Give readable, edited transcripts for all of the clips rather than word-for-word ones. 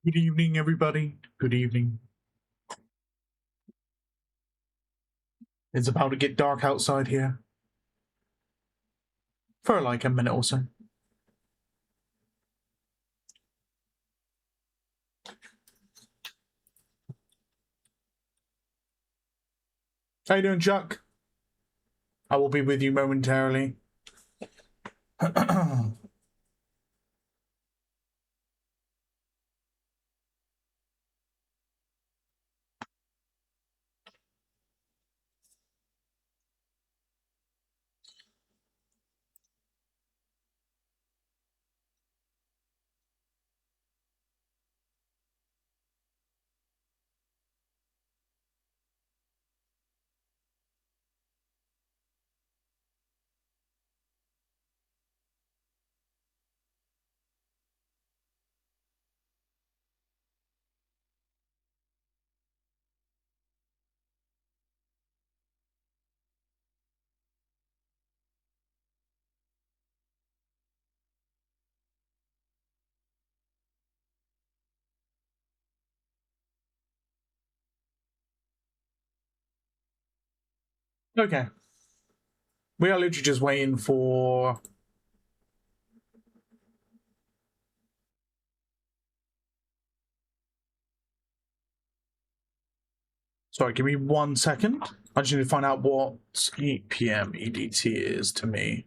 Good evening, everybody. Good evening. It's about to get dark outside here. For like a minute or so. How you doing, Chuck? I will be with you momentarily. Okay. We are literally just waiting for... Sorry, give me 1 second. I just need to find out what 8 p.m. EDT is to me.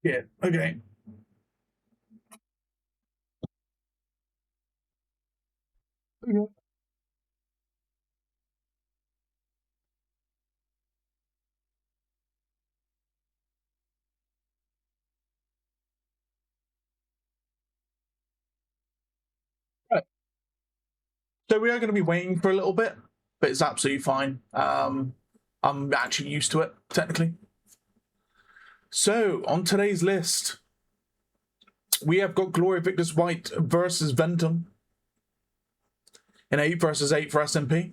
Yeah, okay. Okay. Right. So we are going to be waiting for a little bit, but it's absolutely fine. I'm actually used to it, technically. So, on today's list, we have got Glory Victus White versus Ventum in 8 versus 8 for SnP. And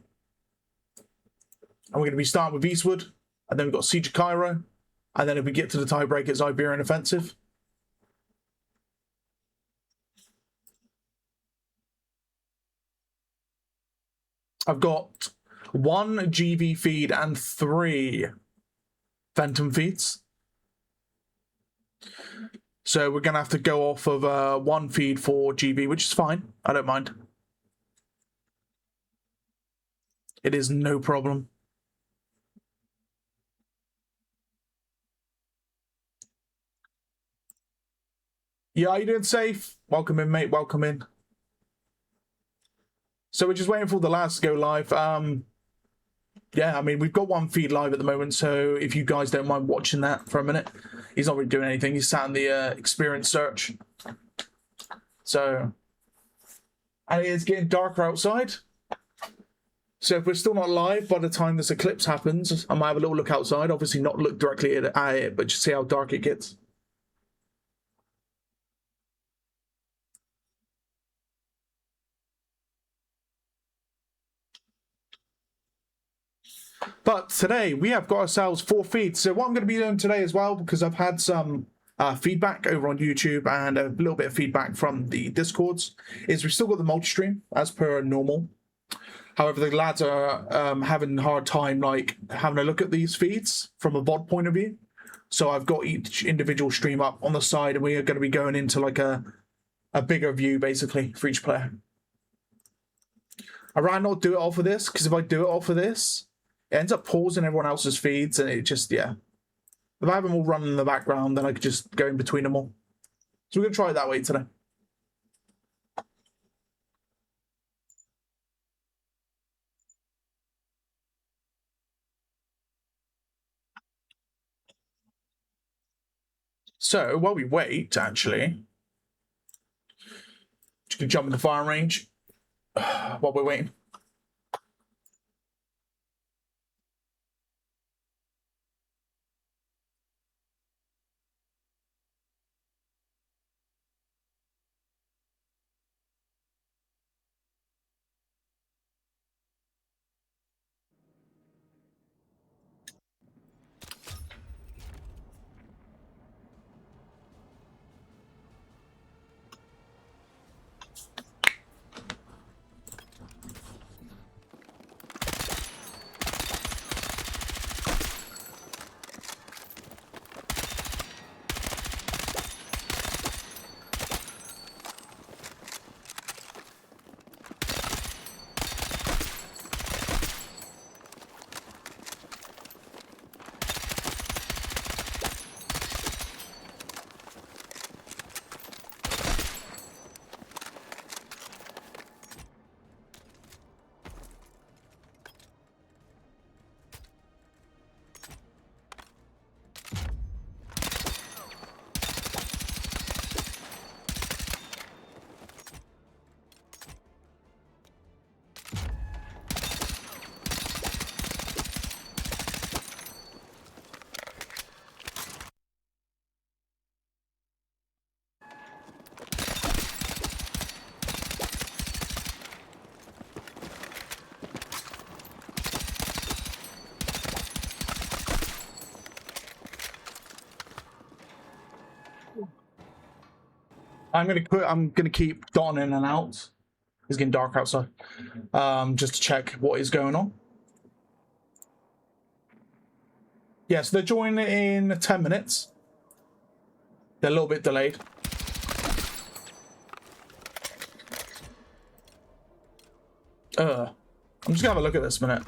we're going to be starting with Eastwood, and then we've got Siege of Cairo, and then if we get to the tiebreak, it's Iberian Offensive. I've got 1 GV feed and 3 Ventum feeds. So we're going to have to go off of 1 feed for GV, which is fine. I don't mind. It is no problem. Yeah, are you doing safe? Welcome in, mate. Welcome in. So we're just waiting for the lads to go live. Yeah, I mean, we've got 1 feed live at the moment, so if you guys don't mind watching that for a minute. He's not really doing anything. He's sat in the experience search. So, and it is getting darker outside. So if we're still not live by the time this eclipse happens, I might have a little look outside. Obviously not look directly at it, but just see how dark it gets. But today we have got ourselves 4 feeds. So what I'm going to be doing today as well, because I've had some feedback over on YouTube and a little bit of feedback from the Discords, is we've still got the multi-stream as per normal. However, the lads are having a hard time like having a look at these feeds from a VOD point of view. So I've got each individual stream up on the side, and we are going to be going into like a bigger view basically for each player. I'd rather not do it off of this, because if I do it off of this, it ends up pausing everyone else's feeds, and it just, yeah. If I have them all running in the background, then I could just go in between them all. So we're going to try it that way today. So while we wait, actually, just going to jump in the firing range while we're waiting. I'm gonna keep dotting in and out. It's getting dark outside. Just to check what is going on. Yes, they're joining in 10 minutes. They're a little bit delayed. I'm just gonna have a look at this a minute.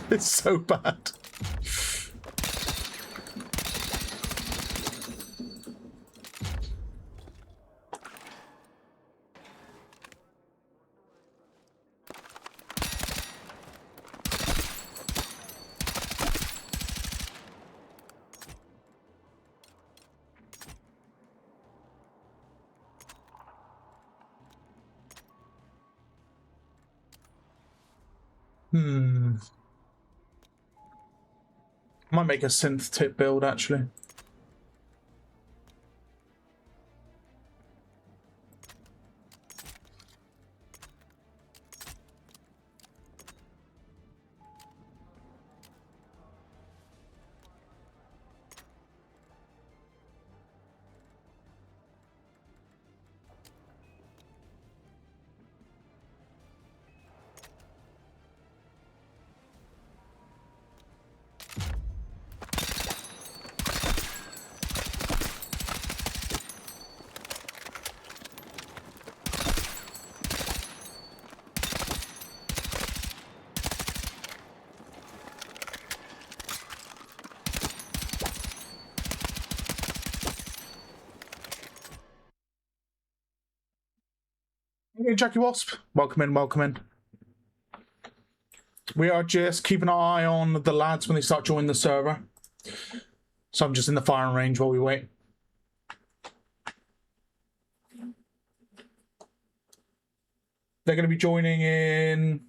It's so bad. Might make a synth tip build actually. Hey, Jackie Wasp, welcome in, welcome in. We are just keeping an eye on the lads when they start joining the server. So I'm just in the firing range while we wait. They're going to be joining in...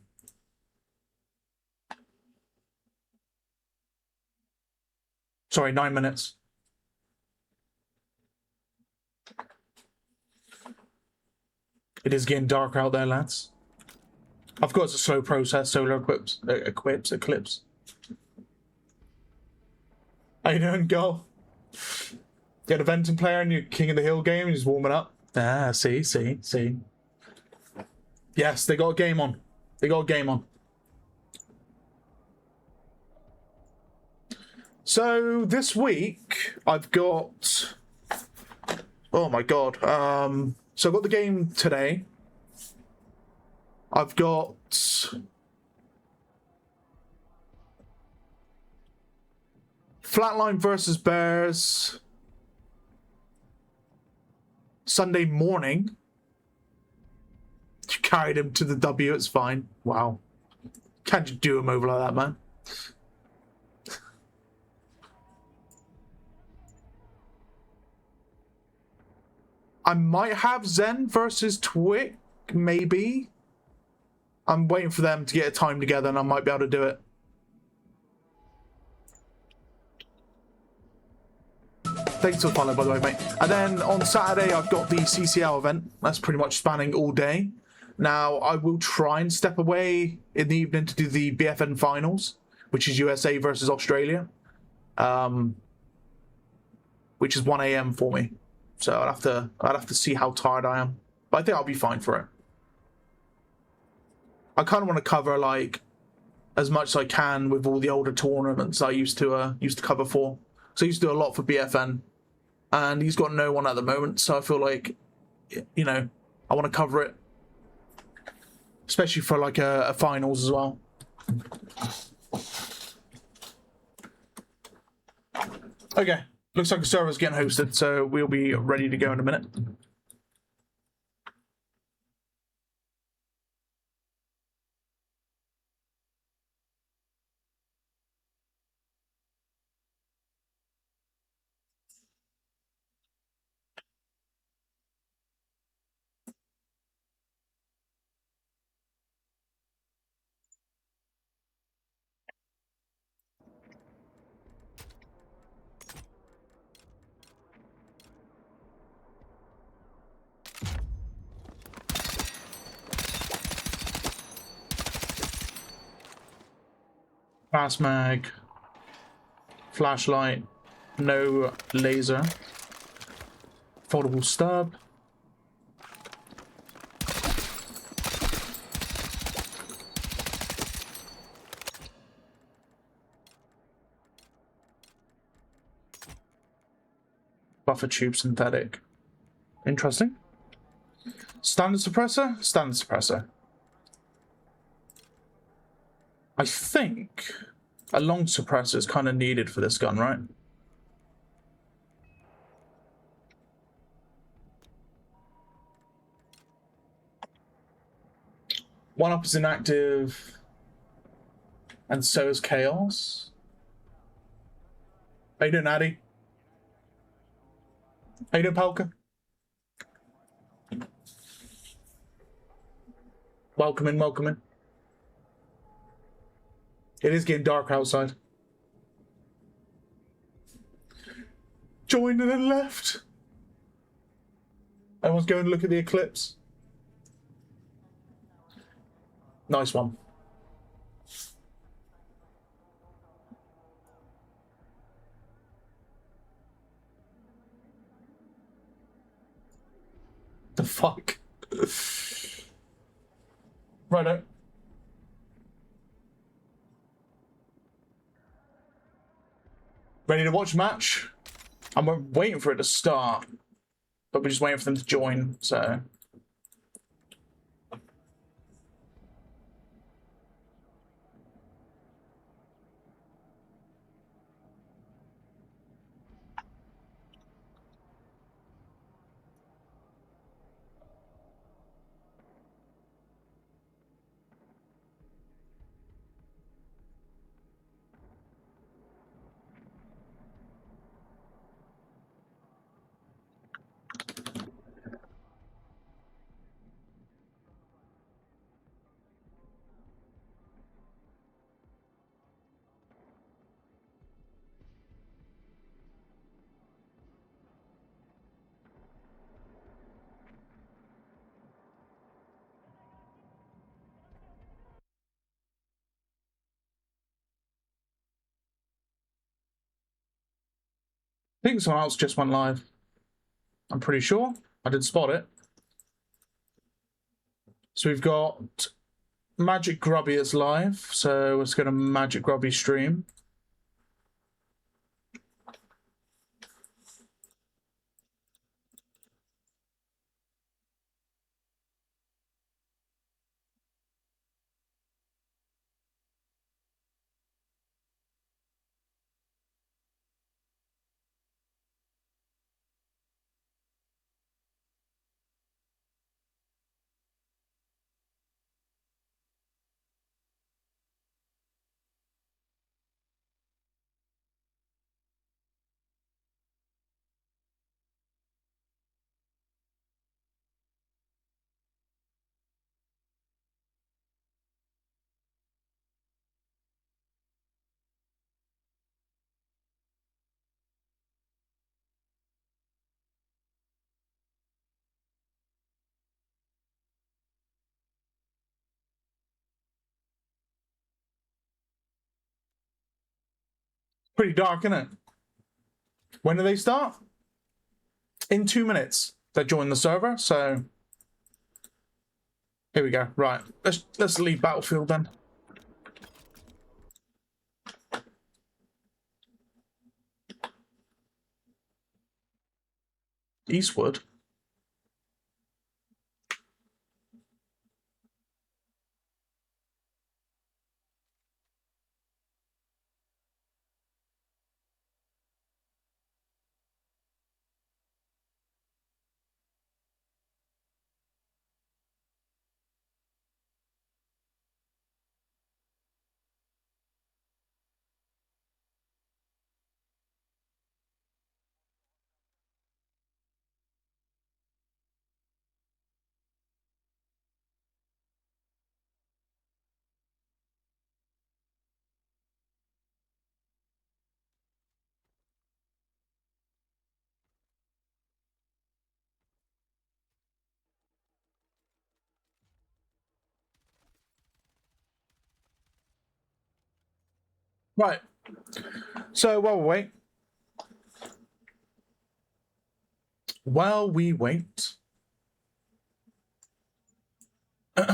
Sorry, 9 minutes. It is getting darker out there, lads. Of course, it's a slow process, solar eclipse. How you doing, girl? You had a Ventum player in your King of the Hill game and he's warming up. Ah, see. Yes, they got a game on. So this week I've got... Oh my god. So I've got the game today. I've got... Flatline versus Bears. Sunday morning. You carried him to the W, it's fine. Wow. Can't you do him over like that, man? I might have Zen versus Twick, maybe. I'm waiting for them to get a time together and I might be able to do it. Thanks for the follow, by the way, mate. And then on Saturday, I've got the CCL event. That's pretty much spanning all day. Now, I will try and step away in the evening to do the BFN finals, which is USA versus Australia, which is 1 AM for me. So I'd have to see how tired I am, but I think I'll be fine for it. I kind of want to cover like as much as I can with all the older tournaments I used to cover for. So I used to do a lot for BFN, and he's got no one at the moment. So I feel like, you know, I want to cover it, especially for like a finals as well. Okay. Looks like the server's getting hosted, so we'll be ready to go in a minute. Fast mag, flashlight, no laser. Foldable stub. Buffer tube synthetic. Interesting. Standard suppressor? Standard suppressor. I think a long suppressor is kind of needed for this gun, right? One up is inactive, and so is Chaos. How you doing, Addy? How you doing, Palka? Welcome in, welcome in. It is getting dark outside. Joined and then left. Everyone's going to look at the eclipse. Nice one. The fuck? Righto. Ready to watch match? I'm waiting for it to start, but we're just waiting for them to join, so... I think someone else just went live. I'm pretty sure. I did spot it. So we've got Magic Grubby is live, so let's go to Magic Grubby stream. Pretty dark, isn't it? When do they start? In 2 minutes. They join the server, so here we go. Right, let's leave Battlefield then. Eastwood. Right. So while we wait, while we wait, we've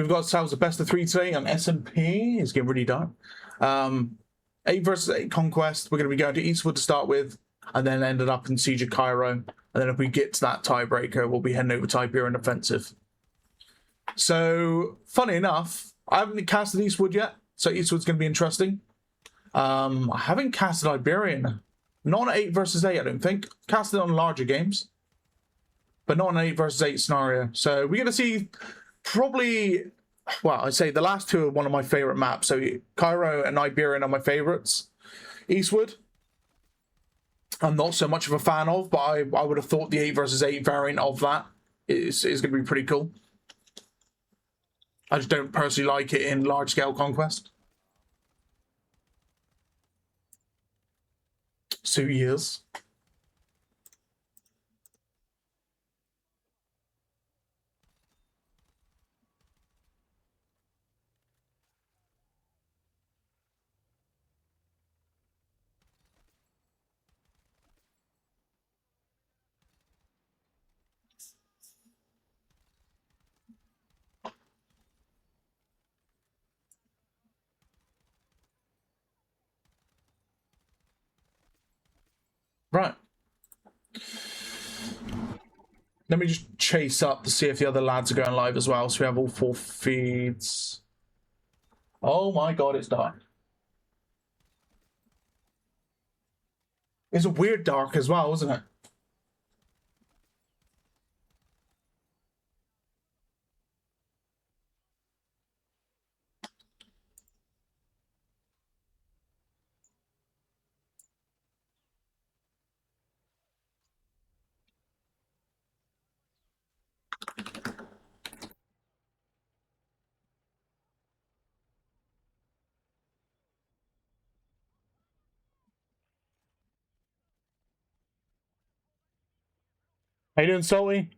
got ourselves a best of 3 today on SnP. It's getting really dark. 8 versus 8 conquest. We're going to be going to Eastwood to start with, and then ended up in Siege of Cairo. And then if we get to that tiebreaker, we'll be heading over to Iberian Offensive. So, funny enough, I haven't casted Eastwood yet, so Eastwood's going to be interesting. I haven't casted Iberian. Not an 8 versus 8, I don't think. Casted on larger games, but not an 8 versus 8 scenario. So we're going to see probably, well, I'd say the last two are one of my favorite maps. So Cairo and Iberian are my favorites. Eastwood, I'm not so much of a fan of, but I would have thought the 8 versus 8 variant of that is going to be pretty cool. I just don't personally like it in large-scale conquest. 2 years. Right. Let me just chase up to see if the other lads are going live as well. So we have all 4 feeds. Oh my god, it's dark. It's a weird dark as well, isn't it? How you doing, Sully?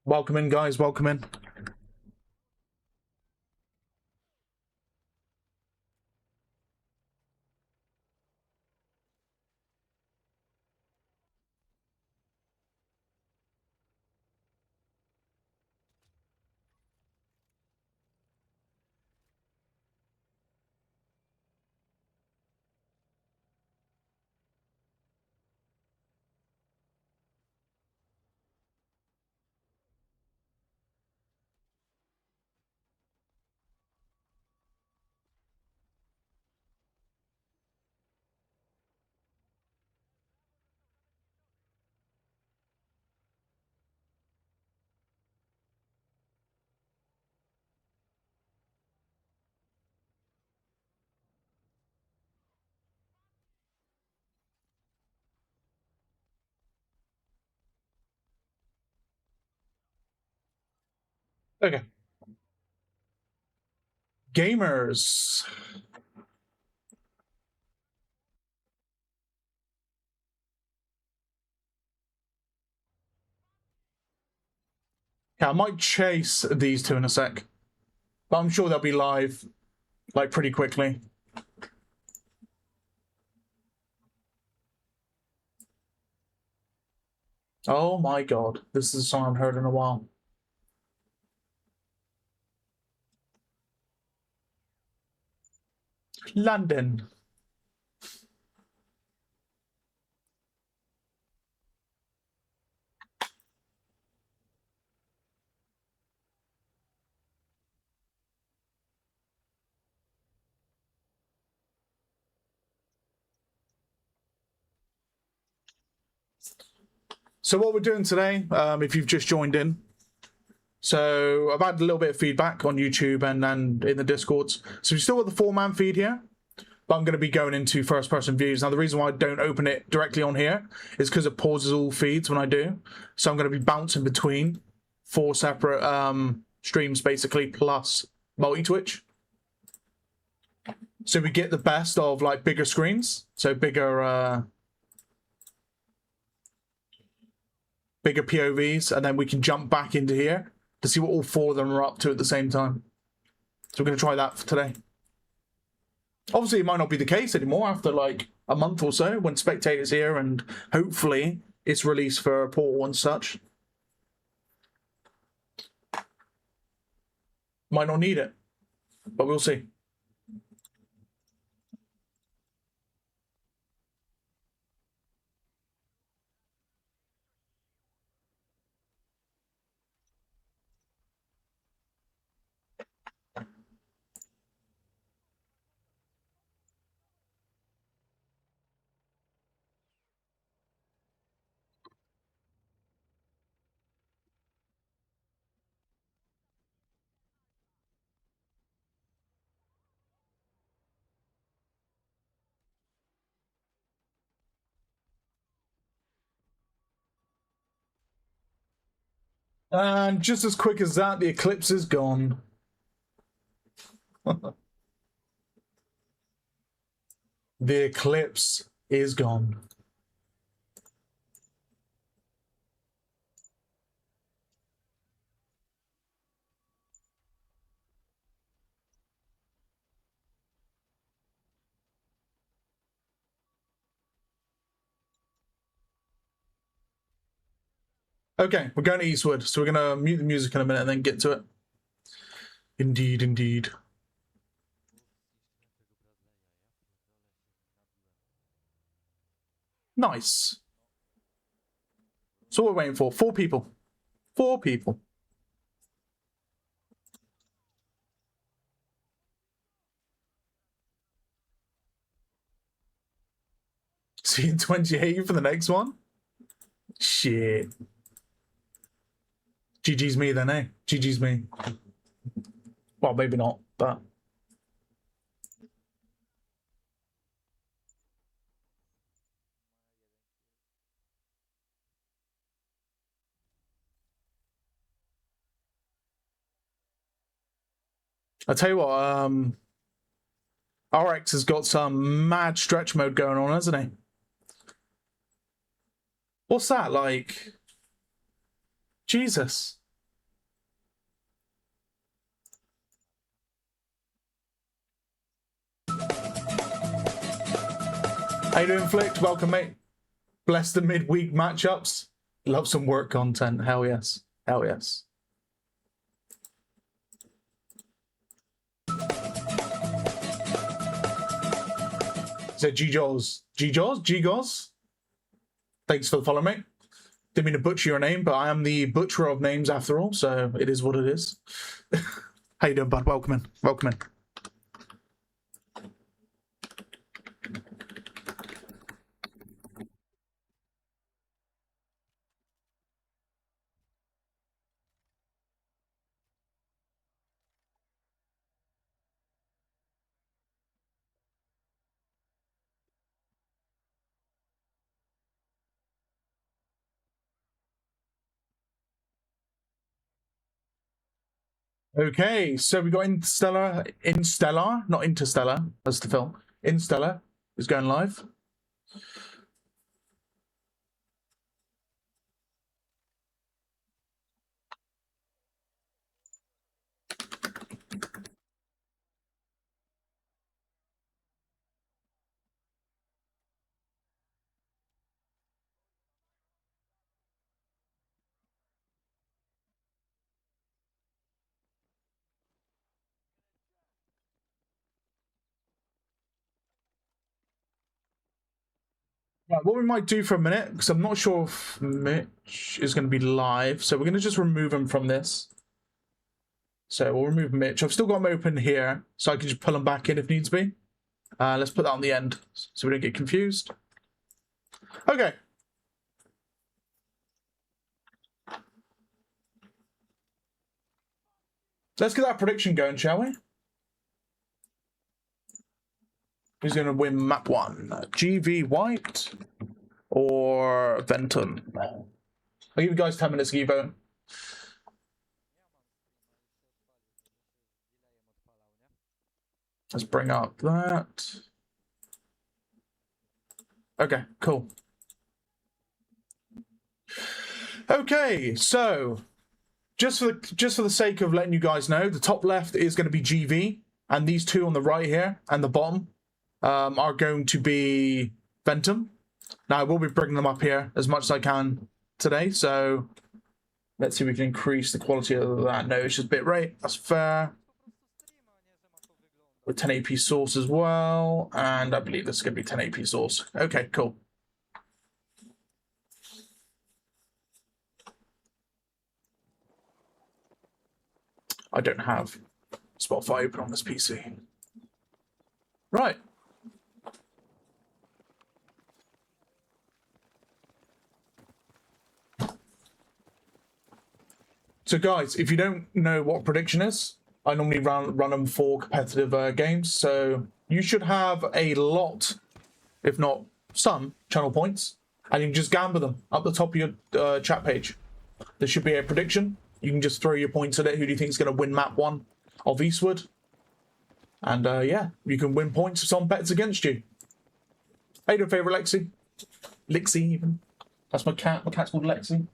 Welcome in, guys. Welcome in. Okay. Gamers. Yeah, I might chase these two in a sec, but I'm sure they'll be live, like, pretty quickly. Oh my god, this is a song I haven't heard in a while. London. So what we're doing today, if you've just joined in, so I've had a little bit of feedback on YouTube and in the Discords. So we've still got the 4-man feed here, but I'm going to be going into first-person views. Now, the reason why I don't open it directly on here is because it pauses all feeds when I do. So I'm going to be bouncing between 4 separate streams, basically, plus multi-Twitch. So we get the best of like bigger screens, so bigger bigger POVs, and then we can jump back into here to see what all four of them are up to at the same time. So we're going to try that for today. Obviously, it might not be the case anymore after like a month or so when Spectator's here and hopefully it's released for Portal and such. Might not need it, but we'll see. And just as quick as that, the eclipse is gone. The eclipse is gone. Okay, we're going to Eastwood, so we're going to mute the music in a minute and then get to it. Indeed, indeed. Nice. So what we're waiting for? 4 people. 4 people. See you in 28 for the next one? Shit. GG's me then, eh? GG's me. Well, maybe not, but... I tell you what, RX has got some mad stretch mode going on, hasn't he? What's that like? Jesus. How you doing, Flicked? Welcome, mate. Bless the midweek matchups. Love some work content. Hell yes. Hell yes. So G-Jaws. G-Jaws? G-Jaws? Thanks for the follow, mate. Didn't mean to butcher your name, but I am the butcher of names after all, so it is what it is. How you doing, bud? Welcome in. Welcome in. Okay, so we got Interstellar, not Interstellar, that's the film. Interstellar is going live. Right, what we might do for a minute, because I'm not sure if Mitch is going to be live, so we're going to just remove him from this. So we'll remove Mitch. I've still got him open here, so I can just pull him back in if needs be. Let's put that on the end, so we don't get confused. Okay. Let's get that prediction going, shall we? Who's going to win map 1? GV White or Ventum? I'll give you guys 10 minutes to keep voting. Let's bring up that. Okay, cool. Okay, so just for the sake of letting you guys know, the top left is going to be GV, and these two on the right here and the bottom are going to be Ventum. Now I will be bringing them up here as much as I can today, so let's see if we can increase the quality of that. No, it's just bitrate. That's fair. With 1080p source as well, and I believe this is going to be 1080p source. Okay, cool. I don't have Spotify open on this PC. Right. So guys, if you don't know what prediction is, I normally run them for competitive games, so you should have a lot, if not some, channel points, and you can just gamble them up the top of your chat page. There should be a prediction. You can just throw your points at it. Who do you think is going to win map 1 of Eastwood? And yeah, you can win points if someone bets against you. How you doing, favourite Lexi? Lixie, even. That's my cat. My cat's called Lexi.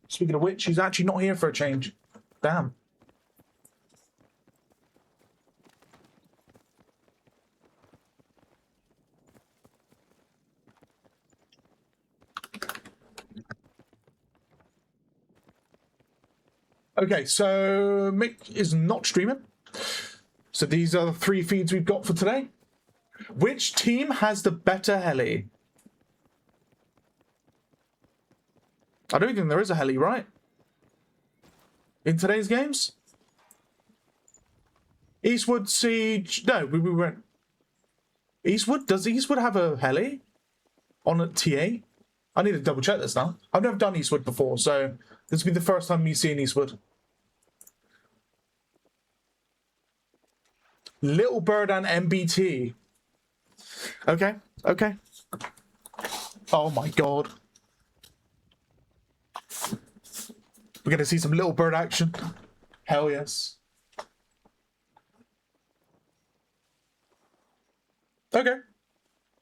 Speaking of which, she's actually not here for a change. Damn. Okay, so Mick is not streaming. So these are the 3 feeds we've got for today. Which team has the better heli? I don't think there is a heli, right? In today's games? Eastwood Siege... No, we went... Eastwood? Does Eastwood have a heli? On a T8? I need to double check this now. I've never done Eastwood before, so this will be the first time me seeing Eastwood. Little Bird and MBT. Okay, okay. Oh my god. We're going to see some Little Bird action. Hell yes. Okay.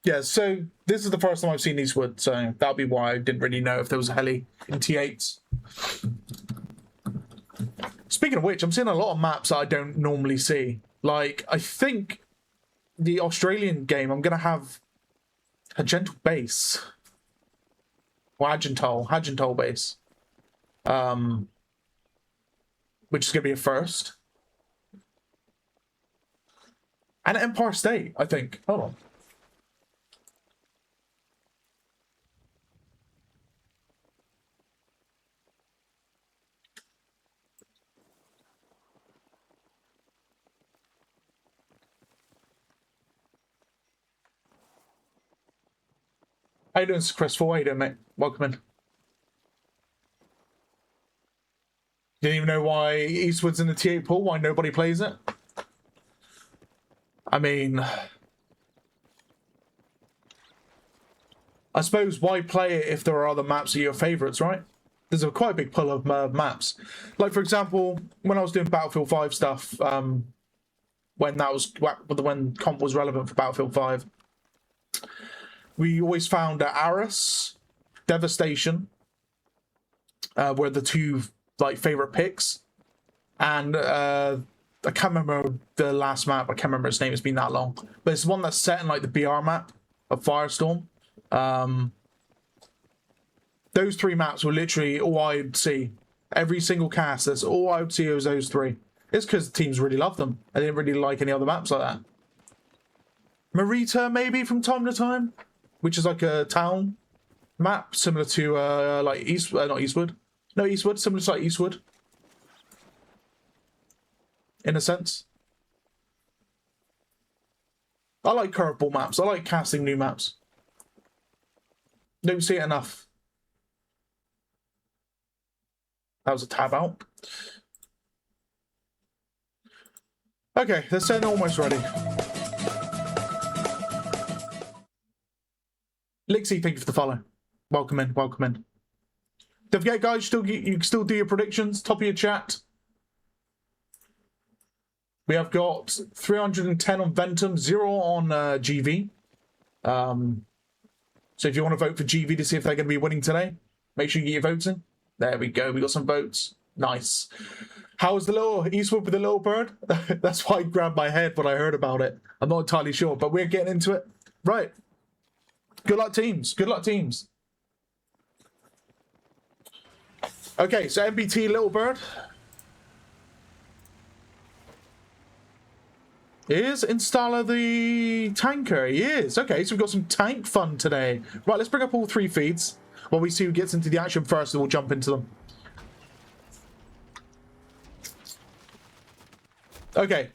Yeah, so this is the first time I've seen Eastwood, so that'll be why I didn't really know if there was a heli in T8s. Speaking of which, I'm seeing a lot of maps that I don't normally see. Like, I think the Australian game, I'm going to have a gentle base. Or Hagental base. Which is going to be a first. And Empire State, I think. Hold on. How you doing, Chris? How you doing, mate? Welcome in. Didn't even know why Eastwood's in the T8 pool, why nobody plays it. I mean... I suppose why play it if there are other maps that are your favourites, right? There's a quite a big pull of maps. Like, for example, when I was doing Battlefield 5 stuff, when comp was relevant for Battlefield 5, we always found that Arras, Devastation, were the two favorite picks, and I can't remember the last map. I can't remember its name. It's been that long, but it's one that's set in like the BR map of Firestorm. Those 3 maps were literally all I would see every single cast. That's all I would see was those 3. It's because the teams really love them. I didn't really like any other maps like that. Marita maybe from time to time, which is like a town map similar to like Eastwood, similar to like Eastwood in a sense. I like curveball maps. I like casting new maps. Don't see it enough. That was a tab out. Okay, the set almost ready. Lixie, thank you for the follow. Welcome in, welcome in. Don't forget, guys, you can still do your predictions, top of your chat. We have got 310 on Ventum, 0 on GV. So if you want to vote for GV to see if they're going to be winning today, make sure you get your votes in. There we go. We got some votes. Nice. How was the little Eastwood with the little bird? That's why I grabbed my head when I heard about it. I'm not entirely sure, but we're getting into it. Right. Good luck, teams. Good luck, teams. Okay, so MBT little bird. Is Installer the tanker? He is. Okay, so we've got some tank fun today. Right, let's bring up all 3 feeds while we see who gets into the action first, and we'll jump into them. Okay,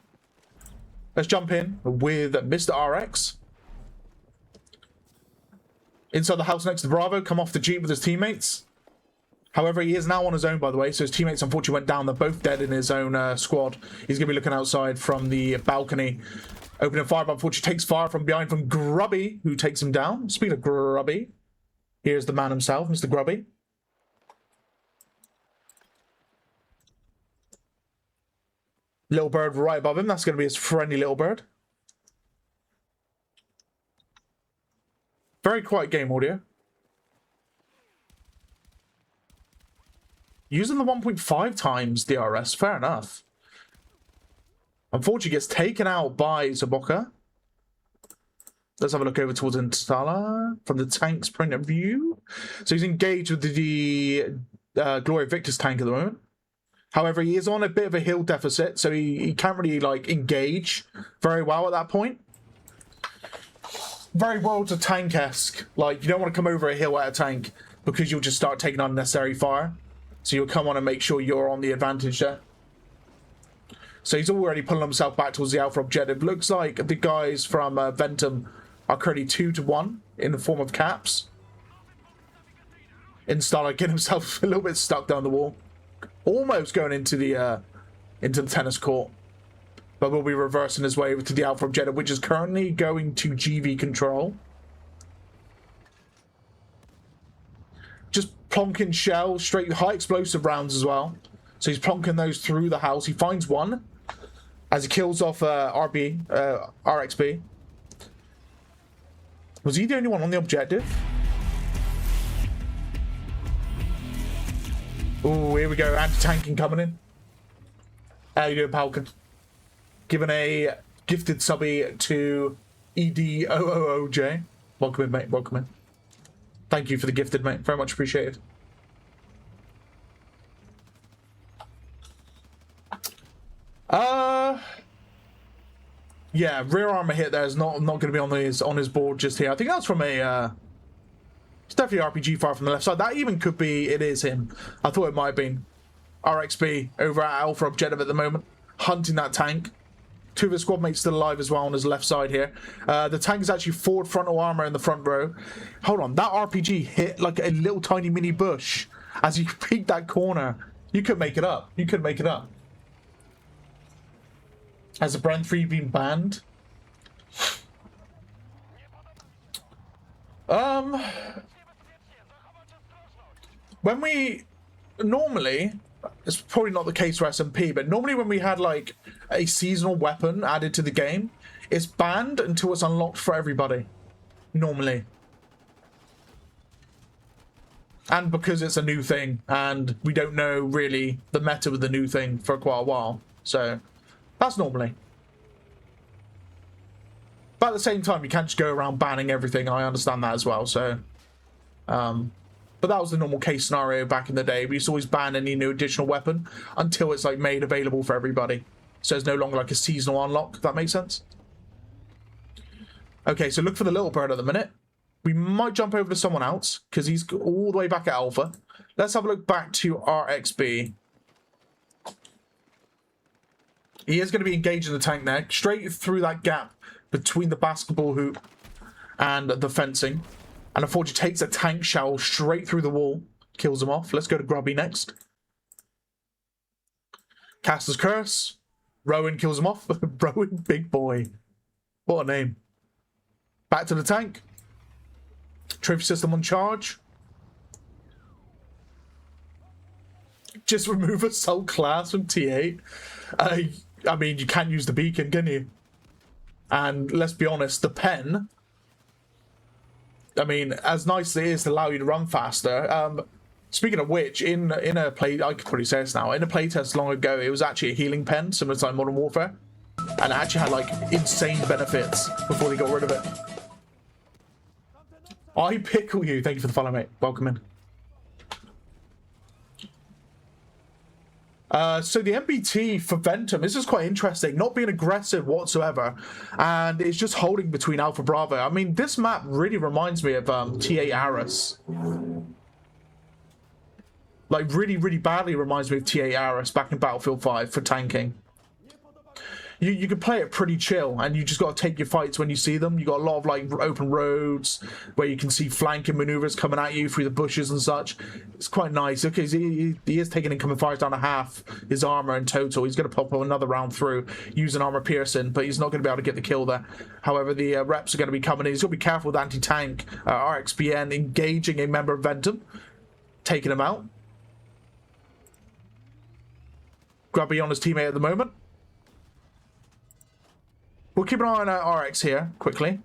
let's jump in with Mr. RX. Inside the house next to Bravo, come off the Jeep with his teammates. However, he is now on his own, by the way, so his teammates unfortunately went down. They're both dead in his own squad. He's going to be looking outside from the balcony. Opening fire, but unfortunately takes fire from behind from Grubby, who takes him down. Speaking of Grubby, here's the man himself, Mr. Grubby. Little bird right above him. That's going to be his friendly little bird. Very quiet game audio. Using the 1.5 times DRS, fair enough. Unfortunately, gets taken out by Zaboka. Let's have a look over towards Installer from the tank's point of view. So he's engaged with the Glory Victor's tank at the moment. However, he is on a bit of a hill deficit, so he can't really like engage very well at that point. Very World of Tank-esque. Like, you don't want to come over a hill at a tank because you'll just start taking unnecessary fire. So you'll come on and make sure you're on the advantage there. So he's already pulling himself back towards the Alpha objective. Looks like the guys from Ventum are currently 2-1 in the form of caps. Installer getting himself a little bit stuck down the wall. Almost going into the tennis court. But will be reversing his way to the Alpha objective, which is currently going to GV control. Just plonking shells, straight high explosive rounds as well. So he's plonking those through the house. He finds one as he kills off RXB. Was he the only one on the objective? Oh, here we go. Anti-tanking coming in. How you doing, Falcon? Giving a gifted subby to ED000J. Welcome in, mate. Welcome in. Thank you for the gifted, mate. Very much appreciated. Yeah, rear armor hit there is not going to be on his board just here. I think that's from a it's definitely RPG fire from the left side. That even could be, it is him. I thought it might have been RXB over at Alpha objective at the moment, hunting that tank. 2 of his squad mates still alive as well on his left side here. The tank is actually forward frontal armor in the front row. Hold on, that RPG hit like a little tiny mini bush as he peeked that corner. You could make it up. You could make it up. Has the brand 3 been banned? When we normally, it's probably not the case for SnP, but normally when we had like a seasonal weapon added to the game, it's banned until it's unlocked for everybody. Normally. And because it's a new thing, and we don't know really the meta with the new thing for quite a while. So, that's normally. But at the same time, you can't just go around banning everything. I understand that as well, so... but that was the normal case scenario back in the day. We used to always ban any new additional weapon until it's like made available for everybody. So it's no longer like a seasonal unlock, if that makes sense. Okay, so look for the little bird at the minute. We might jump over to someone else, because he's all the way back at Alpha. Let's have a look back to RXB. He is going to be engaged in the tank there, straight through that gap between the basketball hoop and the fencing. And unfortunately takes a tank shell straight through the wall. Kills him off. Let's go to Grubby next. Caster's Curse. Rowan kills him off. Rowan, big boy. What a name. Back to the tank. Trophy system on charge. Just remove assault class from T8. I mean, you can't use the beacon, can you? And let's be honest, the pen, I mean, as nice as it is to allow you to run faster, speaking of which, in a play, I could probably say this now, in a playtest long ago, it was actually a healing pen, similar to like Modern Warfare, and it actually had like insane benefits before they got rid of it. I pickle you. Thank you for the follow, mate. Welcome in. So the MBT for Ventum, this is quite interesting. Not being aggressive whatsoever, and it's just holding between Alpha Bravo. I mean, this map really reminds me of TA Aris. Like, really, really badly reminds me of TA Aris back in Battlefield 5 for tanking. You can play it pretty chill, and you just got to take your fights when you see them. You got a lot of like open roads where you can see flanking maneuvers coming at you through the bushes and such. It's quite nice. Okay, so he is taking incoming fires down to half his armor in total. He's going to pop up another round through using armor piercing, but he's not going to be able to get the kill there. However, the reps are going to be coming in. He's got to be careful with anti-tank RXBN engaging a member of Ventum, taking him out. Grubby on his teammate at the moment. We'll keep an eye on our RX here, quickly,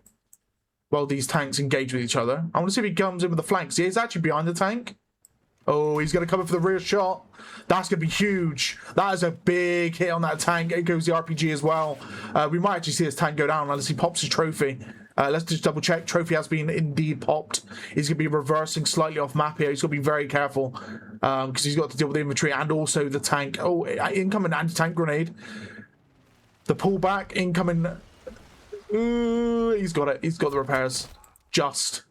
while these tanks engage with each other. I want to see if he comes in with the flanks. He's actually behind the tank. Oh, he's going to come in for the rear shot. That's going to be huge. That is a big hit on that tank. It goes the RPG as well. We might actually see this tank go down unless he pops his trophy. Let's just double check. Trophy has been indeed popped. He's going to be reversing slightly off map here. He's got to be very careful because he's got to deal with the infantry and also the tank. Oh, incoming anti-tank grenade. The pullback, incoming. Ooh, he's got it. He's got the repairs. Just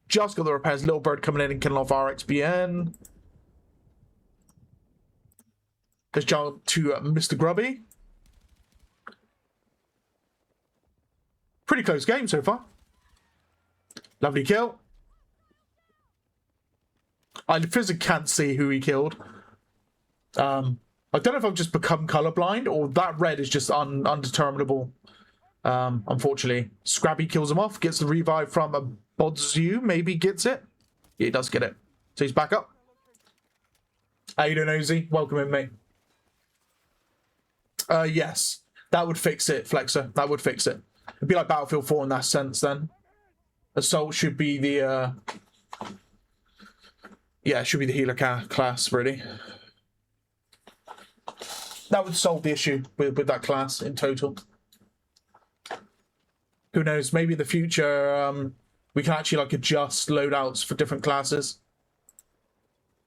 got the repairs. Little bird coming in and killing off RXBN. Let's jump to Mr. Grubby. Pretty close game so far. Lovely kill. I physically can't see who he killed. I don't know if I've just become colorblind or that red is just undeterminable. Unfortunately, Scrabby kills him off, gets the revive from a Bodzu, maybe gets it. Yeah, he does get it. So he's back up. How you doing, Ozzy? Welcome in, mate. Yes, that would fix it, Flexer. That would fix it. It'd be like Battlefield 4 in that sense then. Assault should be the, yeah, it should be the healer class, really. That would solve the issue with that class in total. Who knows? Maybe in the future we can actually like adjust loadouts for different classes.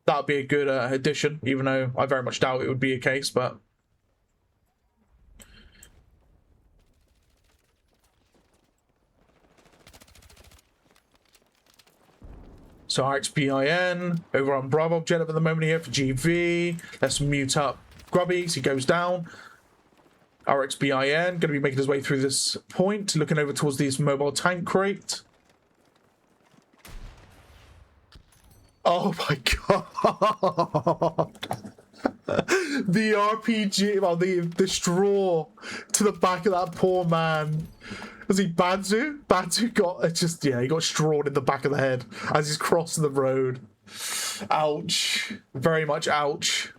That would be a good addition, even though I very much doubt it would be a case, but... So RXBIN, over on Bravo objective at the moment here for GV. Let's mute up Grubby, so he goes down. RXBIN, going to be making his way through this point, looking over towards this mobile tank crate. Oh my god! The RPG, well, the straw to the back of that poor man. Was he Badzu? Badzu got just, yeah, he got strawed in the back of the head as he's crossing the road. Ouch. Very much ouch.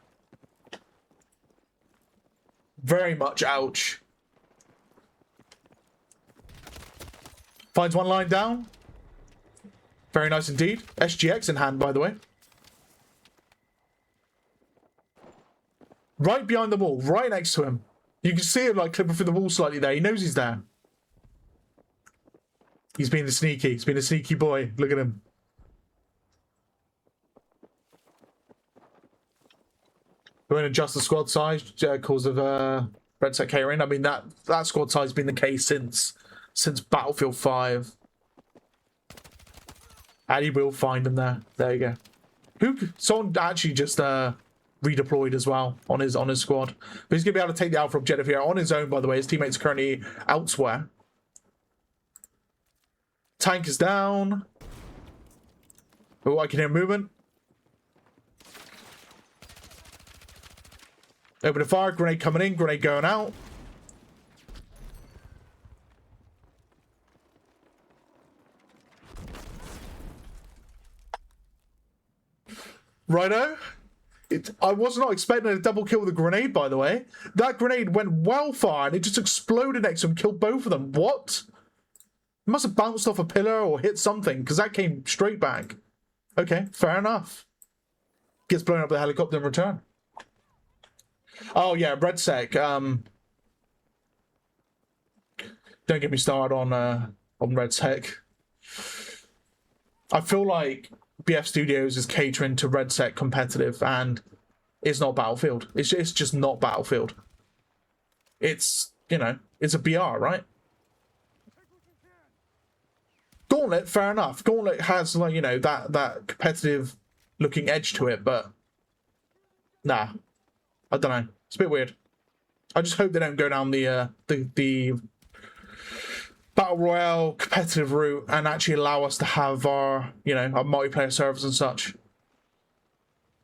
Very much ouch. Finds one line down. Very nice indeed. SGX in hand, by the way. Right behind the wall, right next to him. You can see him like clipping through the wall slightly there. He knows he's there. He's being sneaky. He's been a sneaky boy. Look at him. Going to adjust the squad size because of Red Set K-Rain. I mean, that squad size has been the case since Battlefield 5. And he will find him there. There you go. Someone actually just redeployed as well on his squad. But he's going to be able to take the Alpha objective here on his own, by the way. His teammates are currently elsewhere. Tank is down. Oh, I can hear movement. Open a fire. Grenade coming in. Grenade going out. Righto. I was not expecting a double kill with a grenade, by the way. That grenade went well far and it just exploded next to him, killed both of them. What? It must have bounced off a pillar or hit something, because that came straight back. Okay, fair enough. Gets blown up with a helicopter in return. Oh yeah, RedSec. Don't get me started on RedSec. I feel like BF Studios is catering to RedSec competitive, and it's not Battlefield. It's just not Battlefield. It's, you know, it's a BR, right? Gauntlet, fair enough. Gauntlet has, like, you know, that competitive looking edge to it, but nah, I don't know. It's a bit weird. I just hope they don't go down the Battle Royale competitive route and actually allow us to have our, you know, our multiplayer servers and such,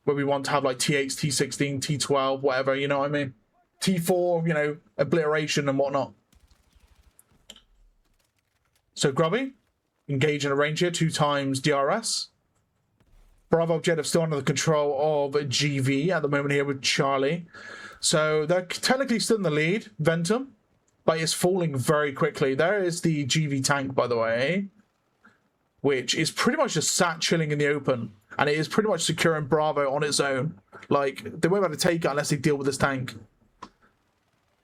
where we want to have like T8, T16, T12, whatever, you know what I mean? T4, you know, obliteration and whatnot. So Grubby, engage in a range here, 2 times DRS. Bravo objective still under the control of GV at the moment here with Charlie. So they're technically still in the lead, Ventum, but it's falling very quickly. There is the GV tank, by the way, which is pretty much just sat chilling in the open, and it is pretty much securing Bravo on its own. Like, they won't be able to take it unless they deal with this tank.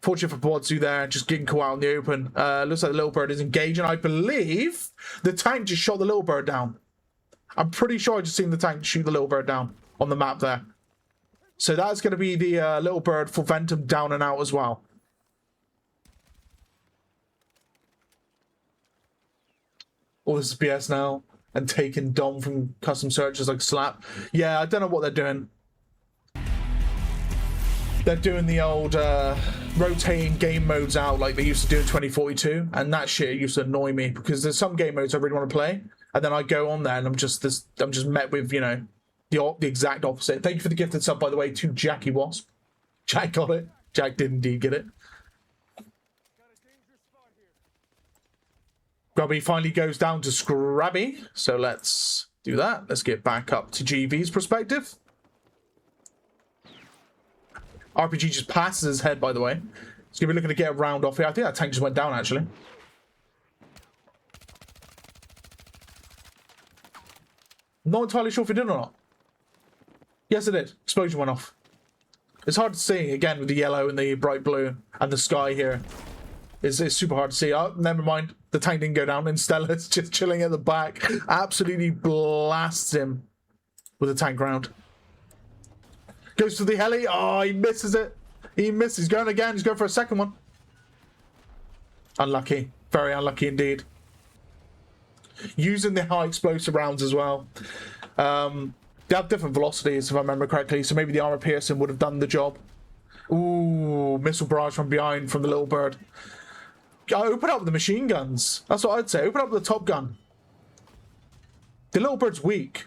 Fortunate for Bwadzu there, just getting caught out in the open. Looks like the little bird is engaging. I believe the tank just shot the little bird down. I'm pretty sure I just seen the tank shoot the little bird down on the map there. So that's going to be the little bird for Ventum down and out as well. All this is BS now, and taking Dom from custom searches like slap. Yeah, I don't know what they're doing. They're doing the old rotating game modes out like they used to do in 2042, and that shit used to annoy me, because there's some game modes I really want to play, and then I go on there and I'm just met with, you know, the exact opposite. Thank you for the gifted sub, by the way, to Jackie Wasp. Jack got it. Jack did indeed get it. Grubby finally goes down to Scrabby, so let's do that. Let's get back up to GV's perspective. RPG just passes his head, by the way. He's going to be looking to get a round off here. I think that tank just went down, actually. Not entirely sure if it did or not. Yes, it did. Explosion went off. It's hard to see, again, with the yellow and the bright blue and the sky here. It's super hard to see. Oh, never mind. The tank didn't go down. And Stella's just chilling at the back. Absolutely blasts him with a tank round. Goes to the heli. Oh, he misses it. He misses. He's going again. He's going for a second one. Unlucky. Very unlucky indeed. Using the high explosive rounds as well. They have different velocities, if I remember correctly. So maybe the armor piercing would have done the job. Ooh, missile barrage from behind from the little bird. Open up the machine guns. That's what I'd say. Open up the top gun. The little bird's weak.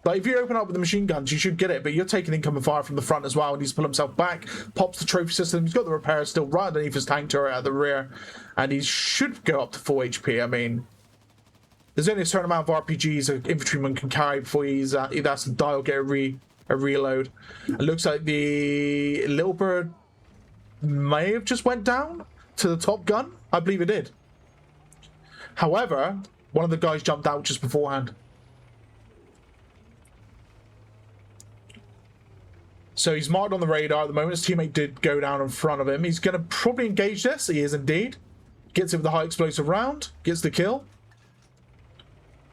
Like, if you open up with the machine guns, you should get it, but you're taking incoming fire from the front as well, and he's pulled himself back, pops the trophy system. He's got the repair still right underneath his tank turret at the rear, and he should go up to full HP. I mean, there's only a certain amount of RPGs an infantryman can carry before he has to die or get a reload. It looks like the little bird may have just went down to the top gun. I believe it did. However, one of the guys jumped out just beforehand. So he's marked on the radar at the moment. His teammate did go down in front of him. He's going to probably engage this. He is indeed. Gets it with the high explosive round. Gets the kill.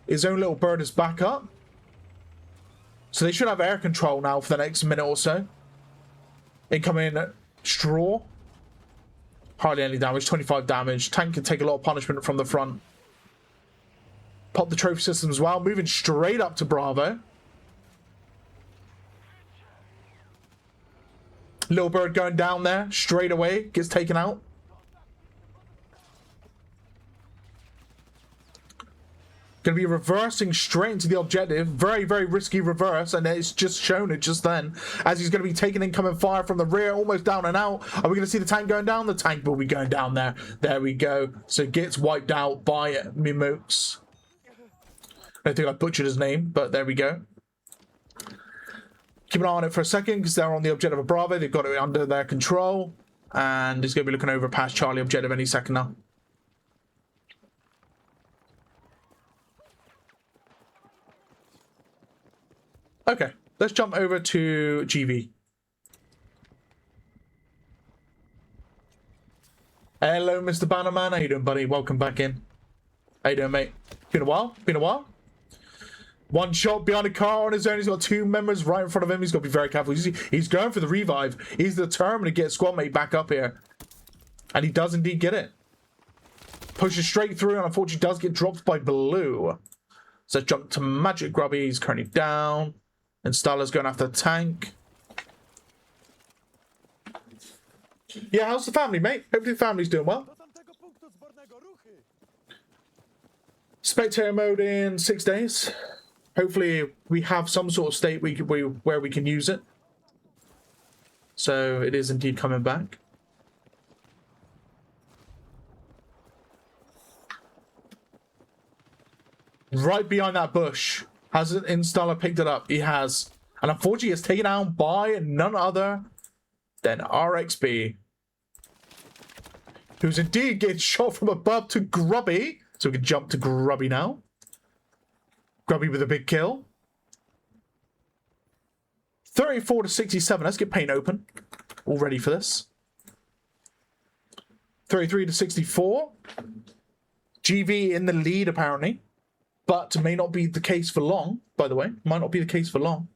His own little bird is back up. So they should have air control now for the next minute or so. Incoming straw. Hardly any damage. 25 damage. Tank can take a lot of punishment from the front. Pop the trophy system as well. Moving straight up to Bravo. Little bird going down there straight away. Gets taken out. Going to be reversing straight into the objective. Very, very risky reverse. And it's just shown it just then. As he's going to be taking incoming fire from the rear. Almost down and out. Are we going to see the tank going down? The tank will be going down there. There we go. So it gets wiped out by Mimux. I don't think I butchered his name, but there we go. Keep an eye on it for a second because they're on the objective of Bravo. They've got it under their control. And he's going to be looking over past Charlie objective any second now. Okay, let's jump over to GV. Hello, Mr. Bannerman. How you doing, buddy? Welcome back in. How you doing, mate? Been a while? Been a while? One shot behind a car on his own. He's got two members right in front of him. He's got to be very careful. He's going for the revive. He's determined to get squad mate back up here. And he does indeed get it. Pushes straight through and unfortunately does get dropped by Blue. So jump to Magic Grubby. He's currently down. And Starler's going after the tank. Yeah, how's the family, mate? Hopefully the family's doing well. Spectator mode in 6 days. Hopefully we have some sort of state where we can use it. So it is indeed coming back. Right behind that bush. Hasn't Installer picked it up? He has. And unfortunately it's taken down by none other than RXB. Who's indeed getting shot from above to Grubby. So we can jump to Grubby now. Grubby with a big kill. 34 to 67. Let's get paint open. All ready for this. 33 to 64. GV in the lead apparently. But may not be the case for long, by the way. Might not be the case for long.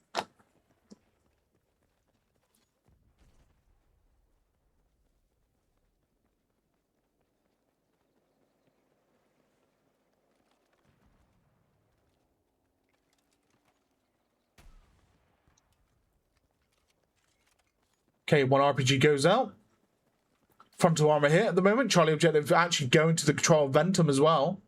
Okay, one RPG goes out. Frontal armor here at the moment. Charlie objective actually going to the control of Ventum as well.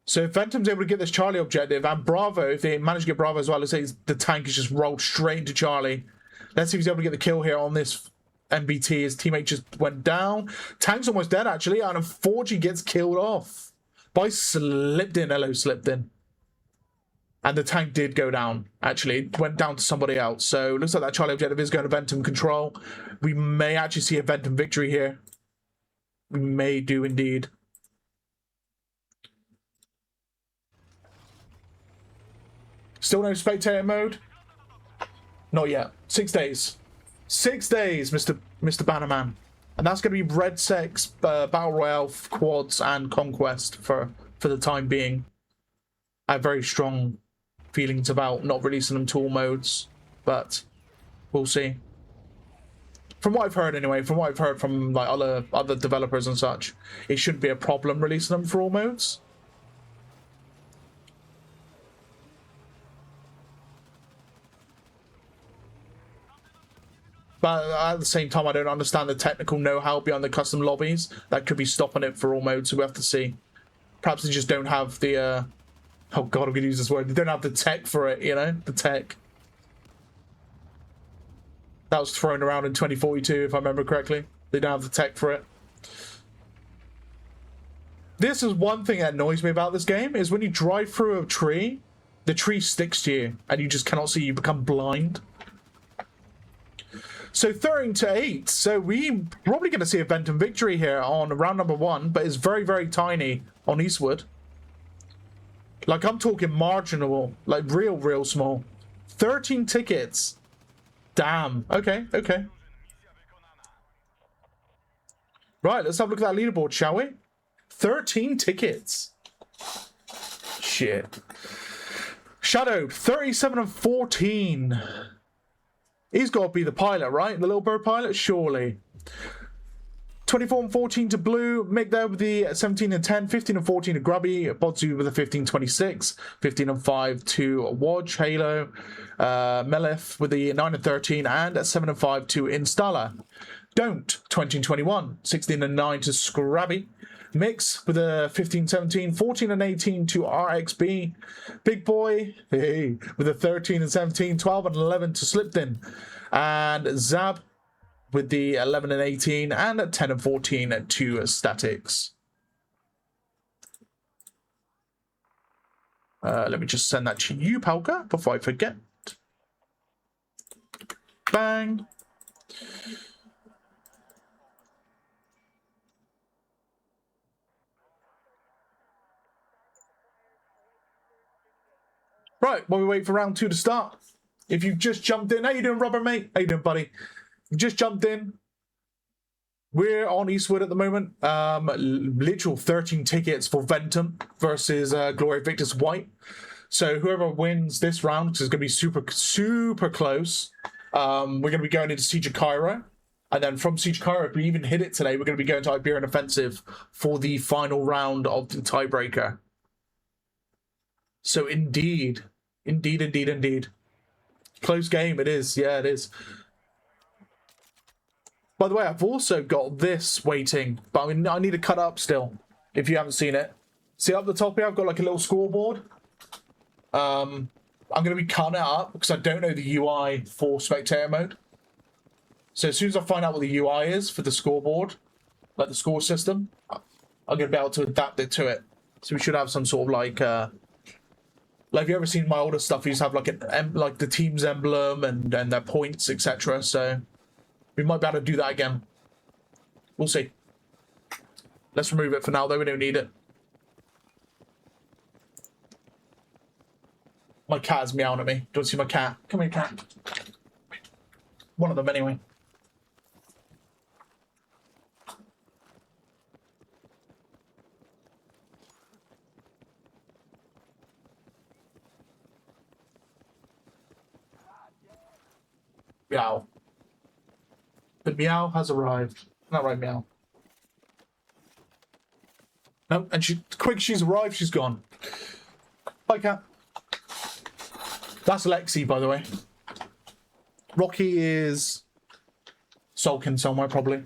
So if Ventum's able to get this Charlie objective and Bravo, if they manage to get Bravo as well, let's say the tank is just rolled straight into Charlie. Let's see if he's able to get the kill here on this MBT. His teammate just went down. Tank's almost dead actually, and unfortunately gets killed off by Slipped In. Hello, Slipped In. And the tank did go down, actually. It went down to somebody else. So looks like that Charlie objective is going to Ventum control. We may actually see a Ventum victory here. We may do indeed. Still no spectator mode? Not yet. 6 days. 6 days, Mr. Bannerman. And that's going to be Red Sex, Battle Royale, Quads, and Conquest for the time being. I have very strong feelings about not releasing them to all modes, but we'll see. From what I've heard anyway, from what I've heard from like other developers and such, it shouldn't be a problem releasing them for all modes. But at the same time, I don't understand the technical know-how behind the custom lobbies that could be stopping it for all modes, so we have to see. Perhaps they just don't have the oh god, I'm gonna use this word. They don't have the tech for it, you know? The tech. That was thrown around in 2042, if I remember correctly. They don't have the tech for it. This is one thing that annoys me about this game, is when you drive through a tree, the tree sticks to you, and you just cannot see, you become blind. So 13 to 8. So we probably going to see a Ventum victory here on round number 1, but it's very, very tiny on Eastwood. Like, I'm talking marginal, like real small. 13 tickets. Damn. Okay, okay. Right, let's have a look at that leaderboard, shall we? 13 tickets. Shit. Shadow, 37 and 14. He's got to be the pilot, right? The little bird pilot? Surely. 24 and 14 to Blue. Mick there with the 17 and 10. 15 and 14 to Grubby. Bodzu with the 15-26. 15 and 5 to Wodge. Halo. Melif with the 9 and 13. And 7 and 5 to Installer. Don't. 20 and 21. 16 and 9 to Scrabby. Mix with a 15-17, 14 and 18 to RXB. Big Boy, hey, with a 13 and 17, 12 and 11 to Slipped In. And Zab with the 11 and 18 and 10 and 14 to Statics. Let me just send that to you, Palka, before I forget. bang. Right, while we wait for round 2 to start. If you've just jumped in, how you doing, Robert, mate? How you doing, buddy? You just jumped in. We're on Eastwood at the moment. Literal 13 tickets for Ventum versus Glory Victus White. So whoever wins this round, which is going to be super, super close, we're going to be going into Siege of Cairo. And then from Siege of Cairo, if we even hit it today, we're going to be going to Iberian Offensive for the final round of the tiebreaker. So indeed. Close game, it is. Yeah, it is. By the way, I've also got this waiting, but I mean, I need to cut up still, if you haven't seen it. See up the top here, I've got like a little scoreboard. I'm going to be cutting it up because I don't know the UI for spectator mode. So as soon as I find out what the UI is for the scoreboard, like the score system, I'm going to be able to adapt it to it. So we should have some sort of like have you ever seen my older stuff? We used to have like the team's emblem and their points, etc. So we might be able to do that again. We'll see. Let's remove it for now, though. We don't need it. My cat is meowing at me. Do you want to see my cat? Come here, cat. One of them, anyway. Meow. The meow has arrived. Not right, meow. No, and she's arrived, she's gone. Bye, cat. That's Lexi, by the way. Rocky is sulking somewhere, probably.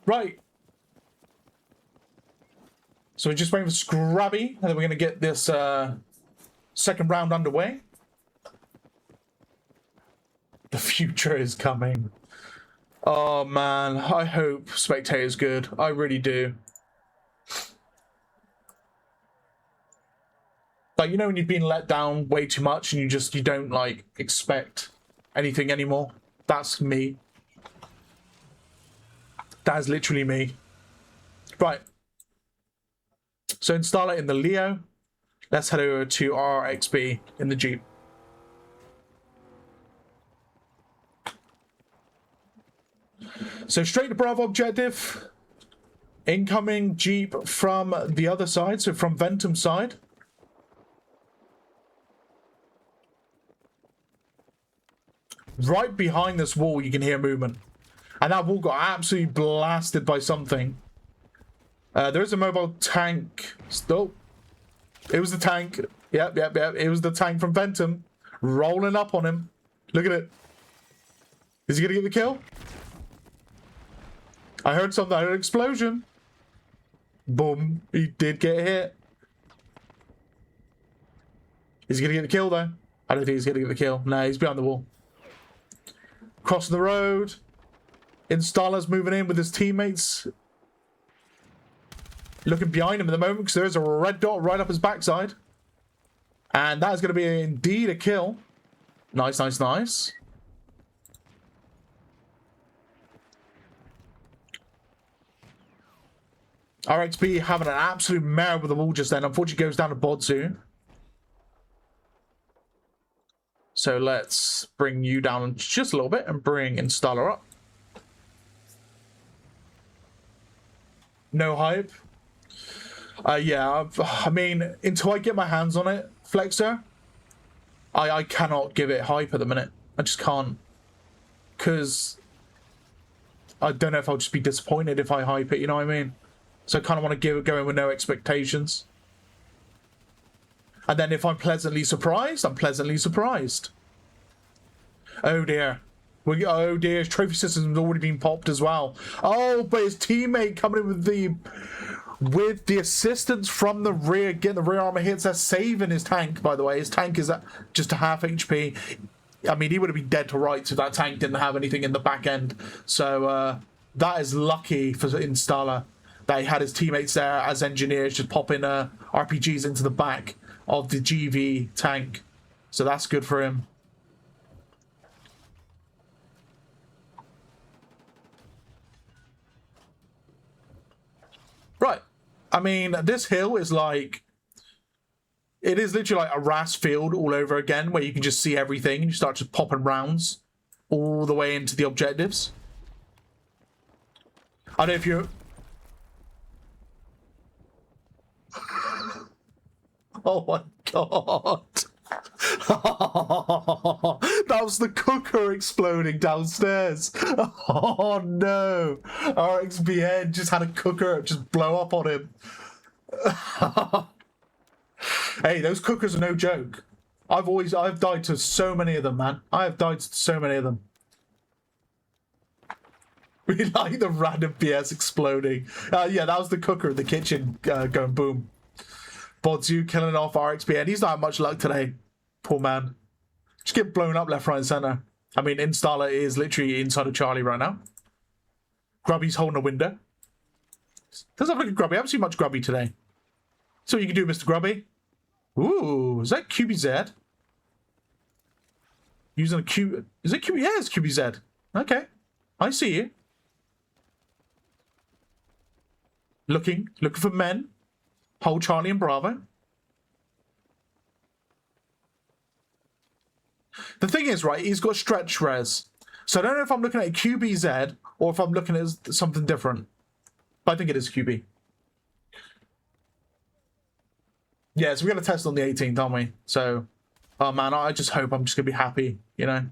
Right. So we're just waiting for Scrabby, and then we're going to get this second round underway. The future is coming. Oh, man. I hope Spectator's good. I really do. Like, you know when you've been let down way too much and you don't, like, expect anything anymore? That's me. That is literally me. Right. So install it in the Leo. Let's head over to RXB in the Jeep. So straight to Bravo objective. Incoming Jeep from the other side, so from Ventum side. Right behind this wall, you can hear movement. And that wall got absolutely blasted by something. There is a mobile tank. Oh, it was the tank. Yep. It was the tank from Ventum. Rolling up on him. Look at it. Is he going to get the kill? I heard something. I heard an explosion. Boom. He did get hit. Is he going to get the kill, though? I don't think he's going to get the kill. No, he's behind the wall. Crossing the road. Installer's moving in with his teammates. Looking behind him at the moment because there is a red dot right up his backside. And that is going to be indeed a kill. Nice. RXB having an absolute mare with the wall just then. Unfortunately goes down to Bodzu. So let's bring you down just a little bit and bring Installer up. No hype. Yeah, I mean, until I get my hands on it, Flexer, I cannot give it hype at the minute. I just can't. Because I don't know if I'll just be disappointed if I hype it, you know what I mean? So I kind of want to go in with no expectations. And then if I'm pleasantly surprised, I'm pleasantly surprised. Oh dear. Oh dear, his trophy system's already been popped as well. Oh, but his teammate coming in with the assistance from the rear, getting the rear armor hits. That's saving his tank, by the way. His tank is at just a half HP. I mean, he would have been dead to rights if that tank didn't have anything in the back end. So that is lucky for Installer that he had his teammates there as engineers just popping RPGs into the back of the GV tank. So that's good for him. Right. I mean, this hill is like... It is literally like a RAS field all over again, where you can just see everything and you start just popping rounds all the way into the objectives. I don't know if you're... Oh my god. That was the cooker exploding downstairs. Oh no. RXBN just had a cooker just blow up on him. Hey, those cookers are no joke. I've died to so many of them, man. I have died to so many of them. We like the random BS exploding. Yeah, that was the cooker in the kitchen going boom. Bodzu killing off RXBN. He's not had much luck today. Poor man. Just get blown up left, right, and center. I mean, Installer is literally inside of Charlie right now. Grubby's holding a window. Let's have a look at Grubby. I haven't seen much Grubby today. So what you can do, Mr. Grubby. Ooh, is that QBZ? Using a Q... Is it QB? Yeah, it's QBZ. Okay. I see you. Looking for men. Hold Charlie and Bravo. The thing is, right, he's got stretch res. So I don't know if I'm looking at a QBZ or if I'm looking at something different. But I think it is QB. Yeah, so we got to test on the 18th, aren't we? So, oh man, I just hope I'm just going to be happy, you know?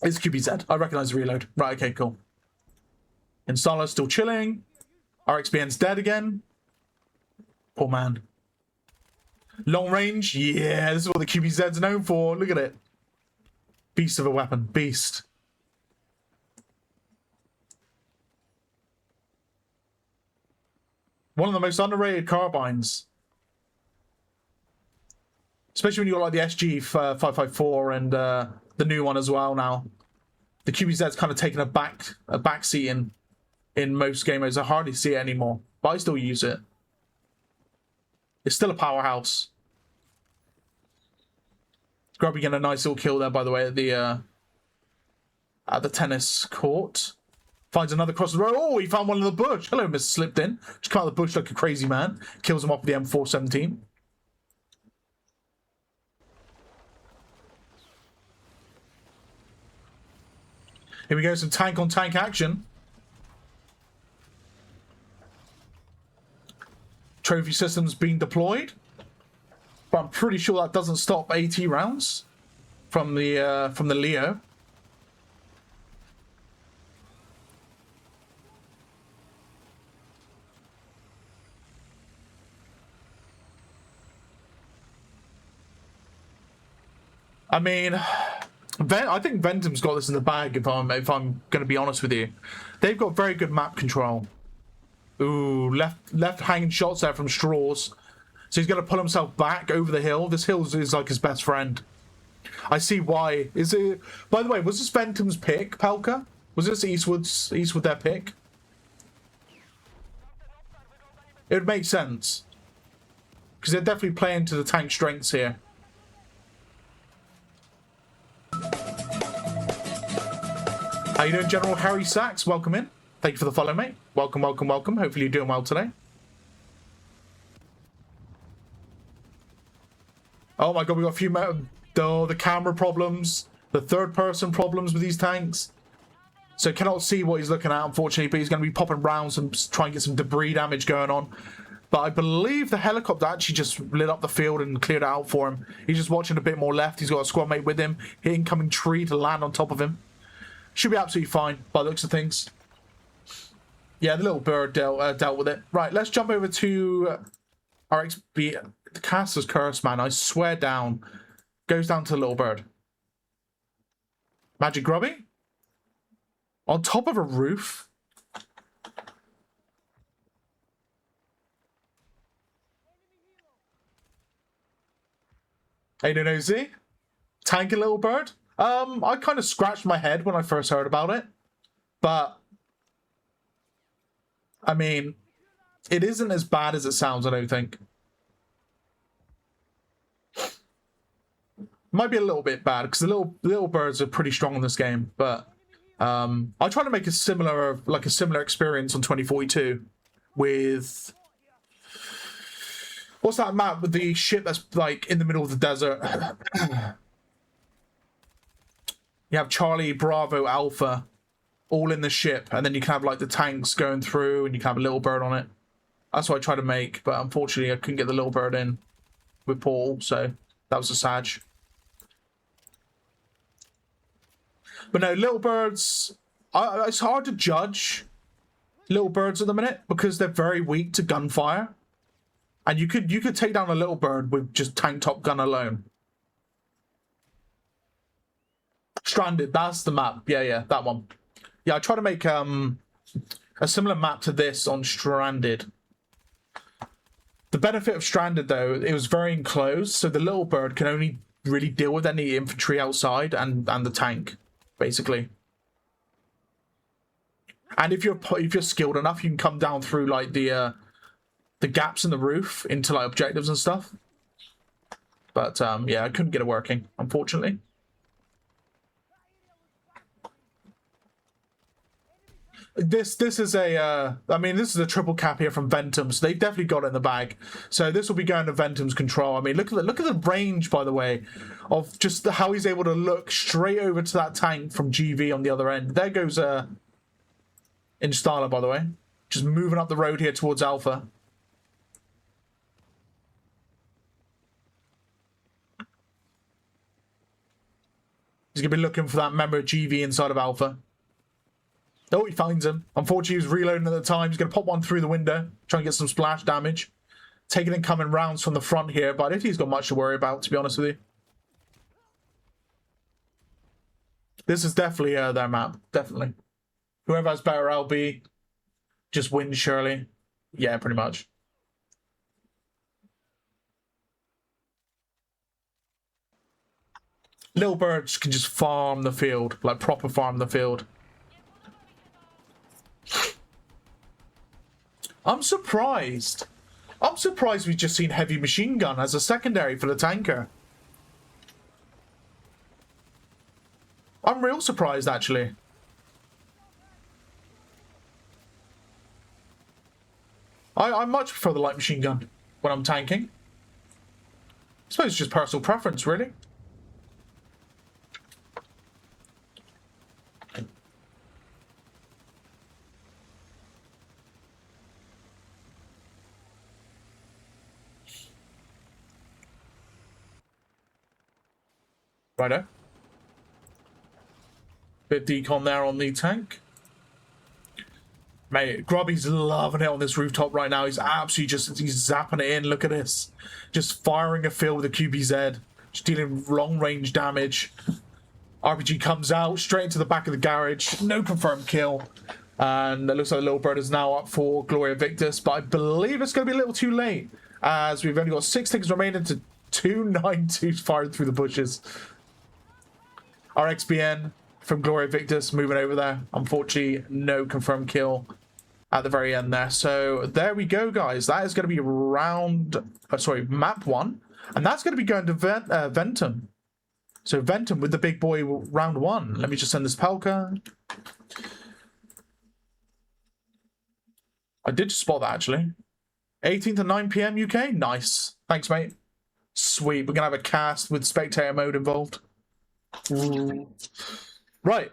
It's QBZ. I recognize the reload. Right, okay, cool. Installer still chilling. RXBN's dead again. Poor man. Long range. Yeah, this is what the QBZ's known for. Look at it. Beast of a weapon. Beast. One of the most underrated carbines. Especially when you got like the SG 554 and the new one as well now. The QBZ's kind of taken a back seat in most game modes. I hardly see it anymore, but I still use it. It's still a powerhouse. Grubby getting a nice little kill there, by the way, at the tennis court. Finds another across the road. Oh, he found one in the bush. Hello, Mr. Slipped in. Just come out of the bush like a crazy man. Kills him off with the M417. Here we go, some tank-on-tank action. Trophy systems being deployed. But I'm pretty sure that doesn't stop AT rounds from the Leo. I mean, I think Ventum's got this in the bag. If I'm going to be honest with you, they've got very good map control. Ooh, left hanging shots there from Straws. So he's going to pull himself back over the hill. This hill is like his best friend. I see why. Is it? By the way, was this Ventum's pick, Pelka? Was this Eastwood their pick? It would make sense because they're definitely playing to the tank strengths here. How you doing, General Harry Sachs? Welcome in. Thank you for the follow, mate. Welcome, welcome, welcome. Hopefully you're doing well today. Oh my god, we got a few the camera problems, the third-person problems with these tanks. So cannot see what he's looking at, unfortunately, but he's going to be popping rounds and trying to get some debris damage going on. But I believe the helicopter actually just lit up the field and cleared it out for him. He's just watching a bit more left. He's got a squad mate with him. Incoming tree to land on top of him. Should be absolutely fine by the looks of things. Yeah, the little bird dealt with it. Right, let's jump over to RXB. The caster's curse, man. I swear down. Goes down to the little bird. Magic Grubby. On top of a roof. Hey, no, Z. Tank a little bird. I kind of scratched my head when I first heard about it, but I mean, it isn't as bad as it sounds. I don't think. Might be a little bit bad because the little birds are pretty strong in this game, but I try to make a similar experience on 2042 with what's that map with the ship that's like in the middle of the desert. You have Charlie, Bravo, Alpha, all in the ship, and then you can have like the tanks going through, and you can have a little bird on it. That's what I tried to make, but unfortunately I couldn't get the little bird in with Paul, so that was a sag. But no, little birds, it's hard to judge little birds at the minute because they're very weak to gunfire. And you could take down a little bird with just tank top gun alone. Stranded, that's the map. Yeah, that one. Yeah, I try to make a similar map to this on Stranded. The benefit of Stranded, though, it was very enclosed, so the little bird can only really deal with any infantry outside and the tank, basically. And if you're skilled enough, you can come down through like the gaps in the roof into like objectives and stuff. But yeah, I couldn't get it working, unfortunately. This is a I mean, this is a triple cap here from Ventum, so they've definitely got it in the bag. So this will be going to Ventum's control. I mean, look at the range, by the way, of just how he's able to look straight over to that tank from GV on the other end. There goes Installer, by the way, just moving up the road here towards Alpha. He's gonna be looking for that member of GV inside of Alpha. Oh, he finds him. Unfortunately, he was reloading at the time. He's going to pop one through the window, try and get some splash damage. Taking incoming rounds from the front here, but I don't think he's got much to worry about, to be honest with you. This is definitely their map. Definitely. Whoever has better LB just wins, surely. Yeah, pretty much. Little birds can just farm the field, like proper farm the field. I'm surprised. I'm surprised we've just seen heavy machine gun as a secondary for the tanker. I'm real surprised, actually. I much prefer the light machine gun when I'm tanking. I suppose it's just personal preference, really. Righto. Bit of decon there on the tank. Mate, Grubby's loving it on this rooftop right now. He's absolutely he's zapping it in. Look at this. Just firing a fill with a QBZ. Just dealing long range damage. RPG comes out straight into the back of the garage. No confirmed kill. And it looks like the little bird is now up for Gloria Victus. But I believe it's going to be a little too late, as we've only got 6 tickets remaining to 292 fired through the bushes. RXBN from Gloria Victus moving over there. Unfortunately, no confirmed kill at the very end there. So there we go, guys. That is going to be map 1. And that's going to be going to Ventum. So Ventum with the big boy round 1. Let me just send this Pelka. I did just spot that, actually. 18th at 9 PM UK. Nice. Thanks, mate. Sweet. We're going to have a cast with spectator mode involved. Ooh. Right,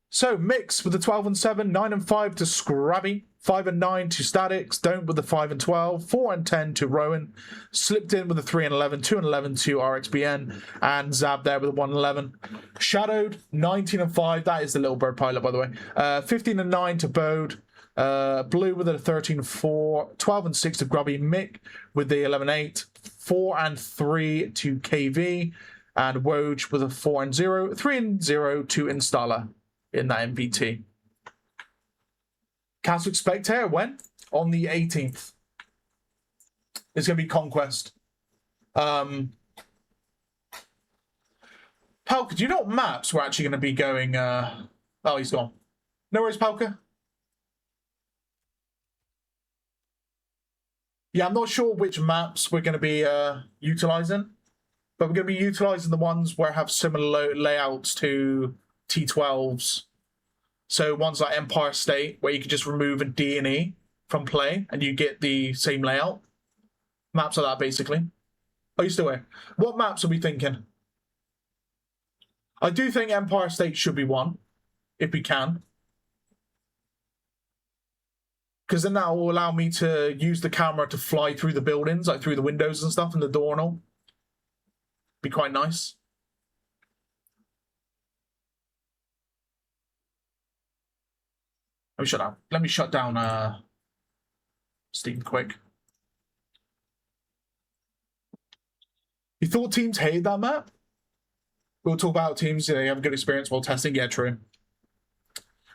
so Mix with the 12 and 7, 9 and 5 to Scrabby, 5 and 9 to Statics, Don't with the 5 and 12, 4 and 10 to Rowan, Slipped in with the 3 and 11, 2 and 11 to RXBN, and Zab there with the 1 and 11. Shadowed, 19 and 5, that is the Little Bird pilot, by the way. 15 and 9 to Bode, Blue with a 13 and 4, 12 and 6 to Grubby, Mick with the 11 and 8, 4 and 3 to KV, and Woj with a 4 and 0, 3 and 0 to Installer in that MVT. Castle Spectator when? On the 18th. It's going to be Conquest. Palka, do you know what maps we're actually going to be going? Oh, he's gone. No worries, Palka. Yeah, I'm not sure which maps we're going to be utilizing, but we're going to be utilizing the ones where have similar layouts to T12s. So ones like Empire State, where you can just remove a D and E from play, and you get the same layout. Maps like that, basically. Are you still here? What maps are we thinking? I do think Empire State should be one, if we can. Because then that will allow me to use the camera to fly through the buildings, like through the windows and stuff, and the door and all. Be quite nice. Let me shut down. Let me shut down Steam quick. You thought teams hated that map? We'll talk about teams, they have a good experience while testing. Yeah, true.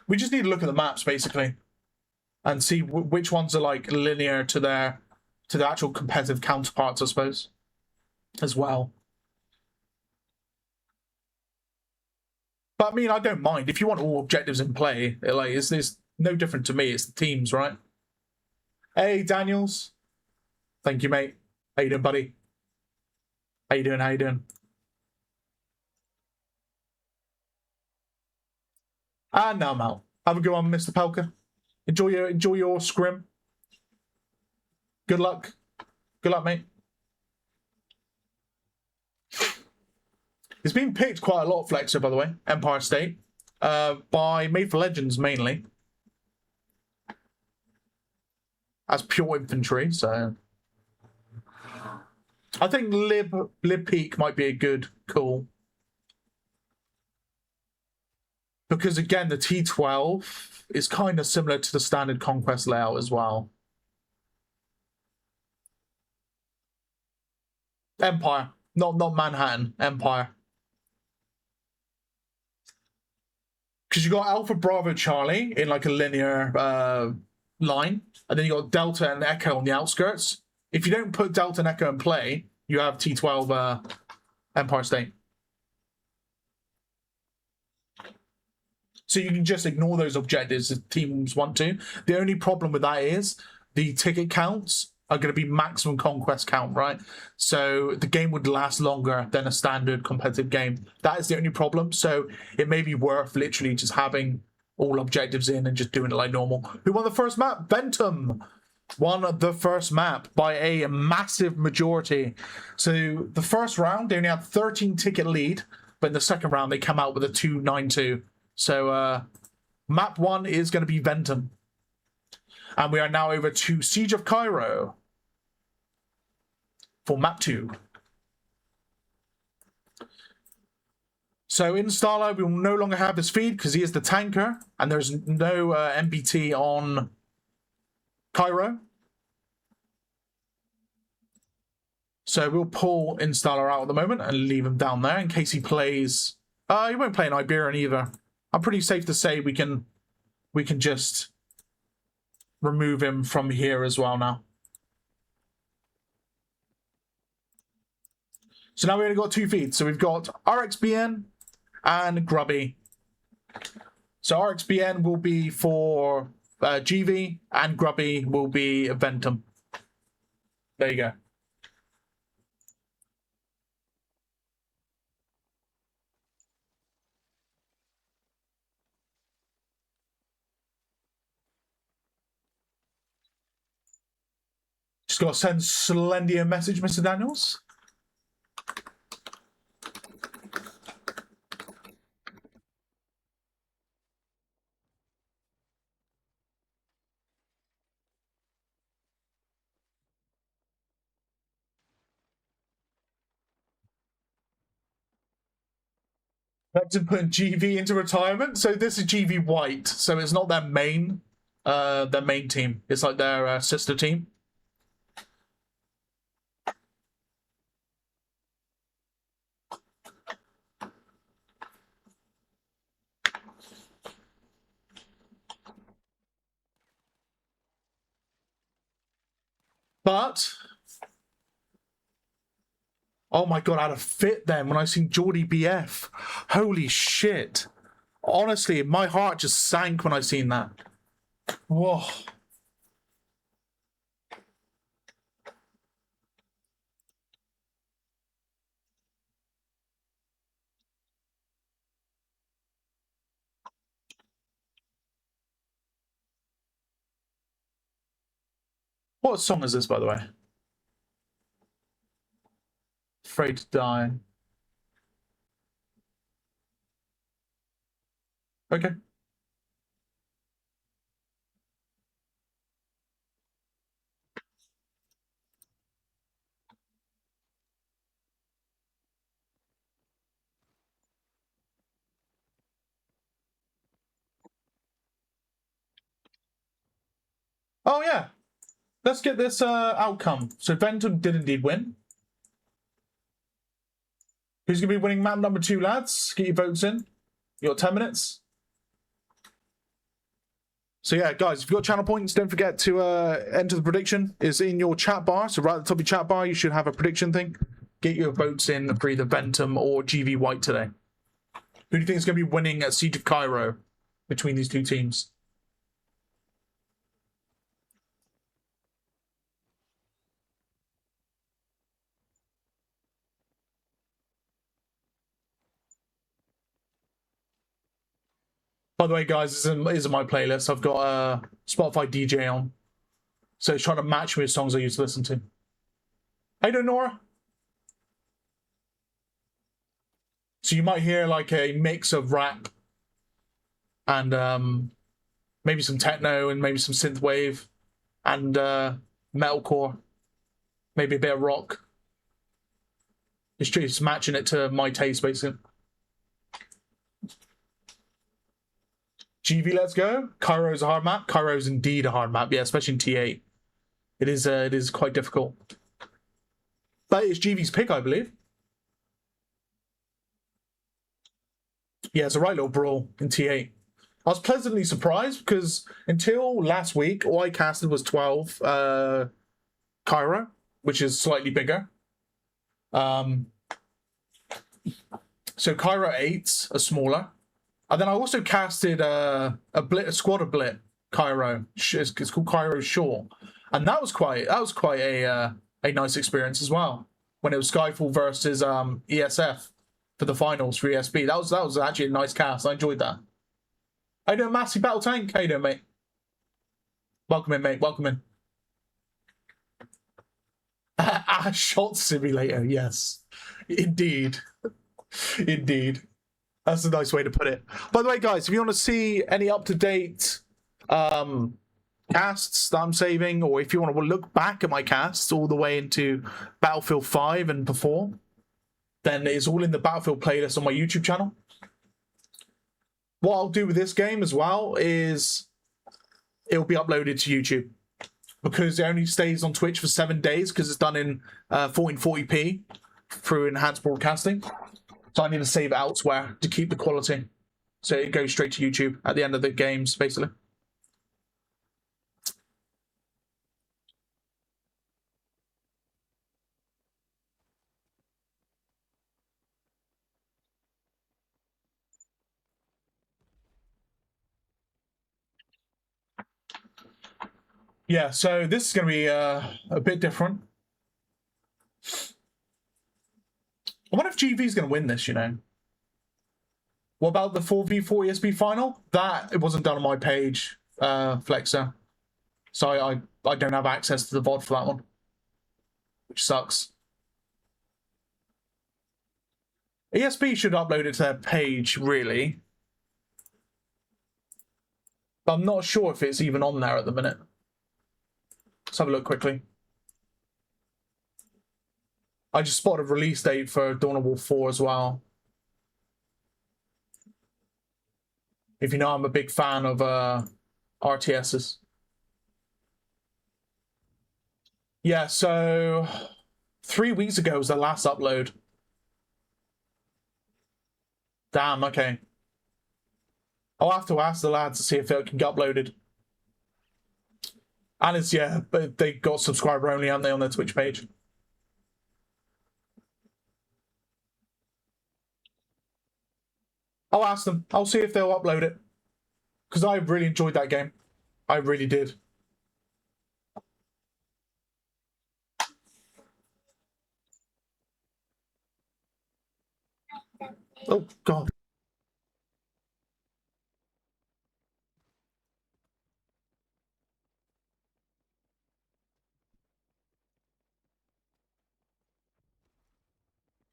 We just need to look at the maps, basically, and see which ones are, like, linear to the actual competitive counterparts, I suppose, as well. But, I mean, I don't mind. If you want all objectives in play, it's no different to me. It's the teams, right? Hey, Daniels. Thank you, mate. How you doing, buddy? How you doing? How you doing? And now I'm out. Have a good one, Mr. Pelka. Enjoy your scrim. Good luck. Good luck, mate. It's been picked quite a lot, Flexer, by the way. Empire State. By Made for Legends, mainly. As pure infantry, so... I think Lib Peak might be a good call. Because, again, the T12 is kind of similar to the standard Conquest layout as well. Empire. Not Manhattan. Empire. Because you got Alpha Bravo Charlie in like a linear line, and then you got Delta and Echo on the outskirts. If you don't put Delta and Echo in play, you have T12 Empire State. So you can just ignore those objectives if teams want to. The only problem with that is the ticket counts are going to be maximum conquest count, right? So the game would last longer than a standard competitive game. That is the only problem. So it may be worth literally just having all objectives in and just doing it like normal. Who won the first map? Ventum won the first map by a massive majority. So the first round, they only had 13 ticket lead, but in the second round, they come out with a 2-9-2. So map 1 is going to be Ventum. And we are now over to Siege of Cairo for map 2. So Installer, we will no longer have his feed because he is the tanker, and there's no MBT on Cairo. So we'll pull Installer out at the moment and leave him down there in case he plays. He won't play in Iberian either. I'm pretty safe to say we can just remove him from here as well now. So now we've only got 2 feeds. So we've got RXBN and Grubby. So RXBN will be for GV and Grubby will be Ventum. There you go. Just got to send Slendy a message, Mr. Daniels. Ventum putting GV into retirement. So this is GV White. So it's not their main team. It's like their sister team. But Oh my god, I had a fit then when I seen Geordie BF. Holy shit. Honestly, my heart just sank when I seen that. Whoa. What song is this, by the way? Afraid to Die. Okay. Oh yeah. Let's get this outcome. So Ventum did indeed win. Who's going to be winning map number 2, lads? Get your votes in. You got 10 minutes. So yeah, guys, if you've got channel points, don't forget to enter the prediction. It's in your chat bar. So right at the top of your chat bar, you should have a prediction thing. Get your votes in for either Ventum or GV White today. Who do you think is going to be winning at Siege of Cairo between these two teams? By the way, guys, this is my playlist. I've got a Spotify DJ on. So it's trying to match me with songs I used to listen to. How you doing, Nora? So you might hear like a mix of rap and maybe some techno and maybe some synthwave and metalcore, maybe a bit of rock. It's just matching it to my taste, basically. GV, let's go. Cairo's a hard map. Cairo's indeed a hard map, yeah, especially in T8. It is quite difficult. But it's GV's pick, I believe. Yeah, it's a right little brawl in T8. I was pleasantly surprised because until last week, all I casted was 12 Cairo, which is slightly bigger. So Cairo 8s are smaller. And then I also casted a squad of Blit Cairo. It's called Cairo Shore. And that was quite a nice experience as well. When it was Skyfall versus ESF for the finals for ESB. That was actually a nice cast. I enjoyed that. How you doing, Massey Battle Tank? How you doing, mate? Welcome in, mate. Welcome in. Shot simulator, yes. Indeed. Indeed. That's a nice way to put it. By the way, guys, if you want to see any up-to-date casts that I'm saving, or if you want to look back at my casts all the way into Battlefield 5 and before, then it's all in the Battlefield playlist on my YouTube channel. What I'll do with this game as well is it'll be uploaded to YouTube because it only stays on Twitch for 7 days because it's done in 1440p through enhanced broadcasting. So I need to save it elsewhere to keep the quality. So it goes straight to YouTube at the end of the games, basically. Yeah, so this is going to be a bit different. I wonder if GV's going to win this, you know. What about the 4v4 ESB final? It wasn't done on my page, Flexer. So I don't have access to the VOD for that one, which sucks. ESB should upload it to their page, really. But I'm not sure if it's even on there at the minute. Let's have a look quickly. I just spotted a release date for Dawn of War 4 as well. If you know, I'm a big fan of RTSs. Yeah, so 3 weeks ago was the last upload. Damn, okay. I'll have to ask the lads to see if it can get uploaded. And it's, yeah, but they got subscriber only, haven't they, on their Twitch page? I'll ask them. I'll see if they'll upload it. Because I really enjoyed that game. I really did. Oh, God.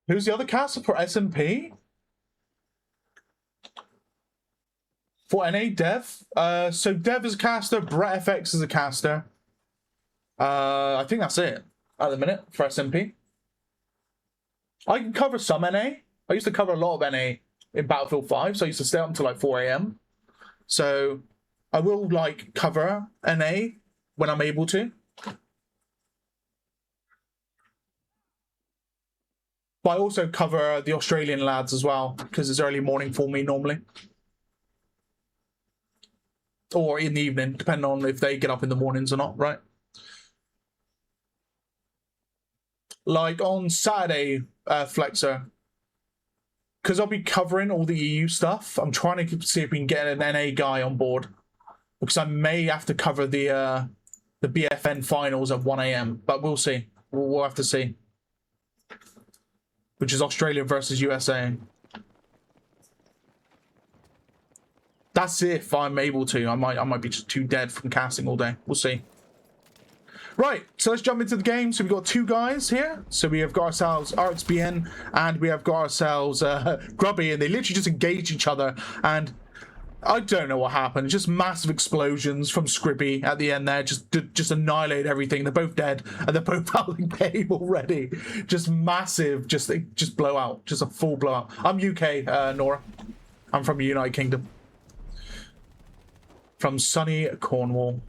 Who's the other caster for SnP? For NA, Dev. So Dev is a caster, BF6 is a caster. I think that's it at the minute for SnP. I can cover some NA. I used to cover a lot of NA in Battlefield 5, so I used to stay up until like 4 AM. So I will like cover NA when I'm able to. But I also cover the Australian lads as well, because it's early morning for me normally. Or in the evening, depending on if they get up in the mornings or not, right? Like on Saturday, Flexer, because I'll be covering all the EU stuff, I'm trying to see if we can get an NA guy on board, because I may have to cover the BFN finals at 1 AM, but we'll see. We'll have to see. Which is Australia versus USA. That's if I'm able to. I might be just too dead from casting all day. We'll see. Right, so let's jump into the game. So we've got two guys here. So we have got ourselves RXBN and we have got ourselves Grubby, and they literally just engage each other. And I don't know what happened. Just massive explosions from Scribby at the end there. Just annihilate everything. They're both dead and they're both out of the game already. Just massive, just blowout. Just a full blowout. I'm UK, Nora. I'm from the United Kingdom. From sunny Cornwall.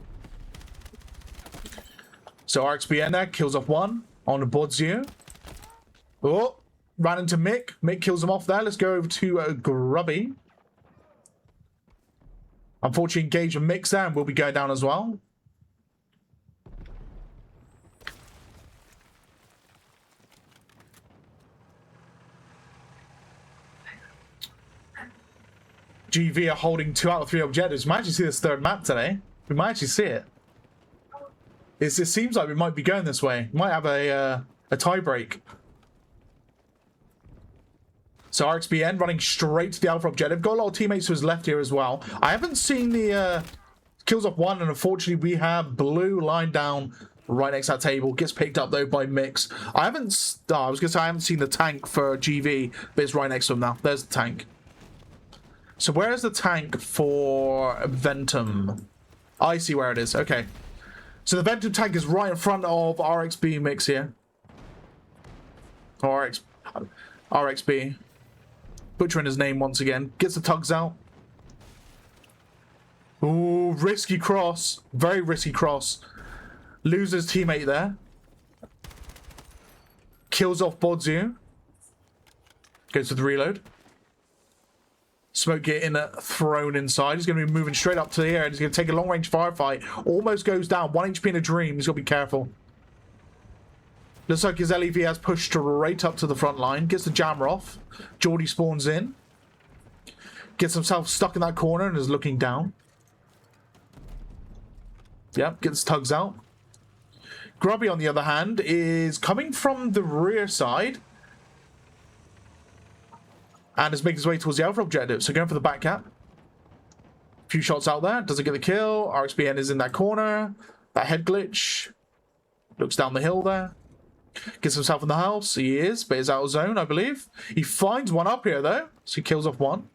So RXBN there kills off one on the Bodzio. Oh, ran into Mick. Mick kills him off there. Let's go over to Grubby. Unfortunately, engage with Mick there and will be going down as well. GV are holding 2 out of 3 objectives. We might actually see this third map today. We might actually see it. It seems like we might be going this way. We might have a tie break. So RXBN running straight to the Alpha objective. Got a lot of teammates to his left here as well. I haven't seen the kills off one, and unfortunately we have Blue lying down right next to that table. Gets picked up though by Mix. I was gonna say I haven't seen the tank for GV, but it's right next to him now. There's the tank. So where is the tank for Ventum? I see where it is. Okay. So the Ventum tank is right in front of RXB Mix here. Or RXB. Butchering his name once again. Gets the tugs out. Ooh, risky cross. Very risky cross. Loses teammate there. Kills off Bodzio. Goes to the reload. Smoke getting thrown inside. He's going to be moving straight up to the air and he's going to take a long-range firefight. Almost goes down. 1 HP in a dream. He's got to be careful. Looks like his LEV has pushed straight up to the front line. Gets the jammer off. Geordie spawns in. Gets himself stuck in that corner and is looking down. Yep, gets tugs out. Grubby, on the other hand, is coming from the rear side. And is making his way towards the Alpha objective. So going for the back cap. A few shots out there. Doesn't get the kill. RXBN is in that corner. That head glitch. Looks down the hill there. Gets himself in the house. He is, but is out of zone, I believe. He finds one up here, though. So he kills off one.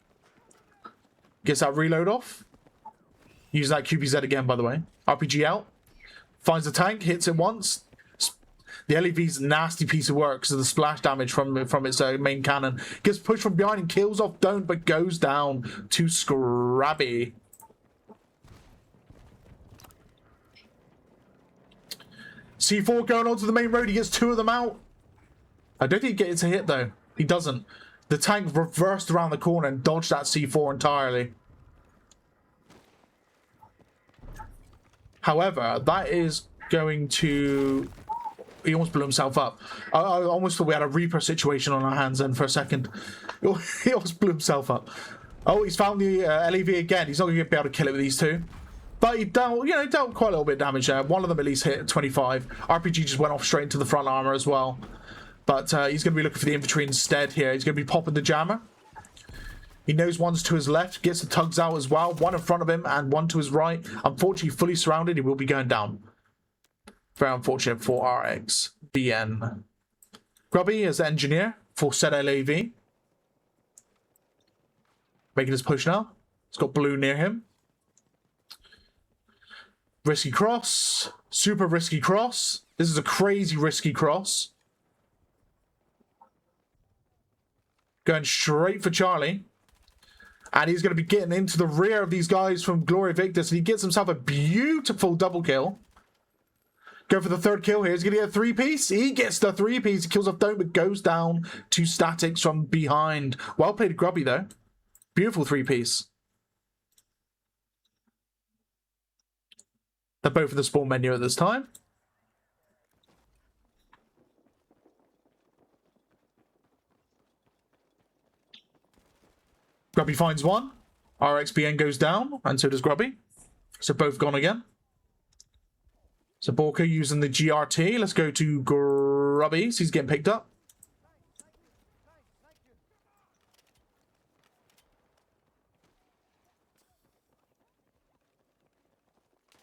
Gets that reload off. Use that QPZ again, by the way. RPG out. Finds the tank. Hits it once. The LEV's nasty piece of work because of the splash damage from its main cannon. Gets pushed from behind and kills off Don't, but goes down to Scrabby. C4 going onto the main road. He gets 2 of them out. I don't think he gets a hit, though. He doesn't. The tank reversed around the corner and dodged that C4 entirely. However, that is going to... He almost blew himself up. I almost thought we had a Reaper situation on our hands then for a second. He almost blew himself up. Oh, he's found the LEV again. He's not going to be able to kill it with these two. But he dealt, you know, dealt quite a little bit of damage there. One of them at least hit 25. RPG just went off straight into the front armor as well. But he's going to be looking for the infantry instead here. He's going to be popping the jammer. He knows one's to his left. Gets the tugs out as well. One in front of him and one to his right. Unfortunately, fully surrounded. He will be going down. Very unfortunate for RXBN. Grubby as the engineer for said LAV. Making his push now. He's got blue near him. Risky cross. Super risky cross. This is a crazy risky cross. Going straight for Charlie. And he's going to be getting into the rear of these guys from Glory Victus. And he gets himself a beautiful double kill. Go for the third kill here. He's going to get a three-piece. He gets the three-piece. He kills off Don't, but goes down to statics from behind. Well played, Grubby, though. Beautiful three-piece. They're both in the spawn menu at this time. Grubby finds one. RXBN goes down, and so does Grubby. So both gone again. So Borka using the GRT. Let's go to Grubby. So he's getting picked up.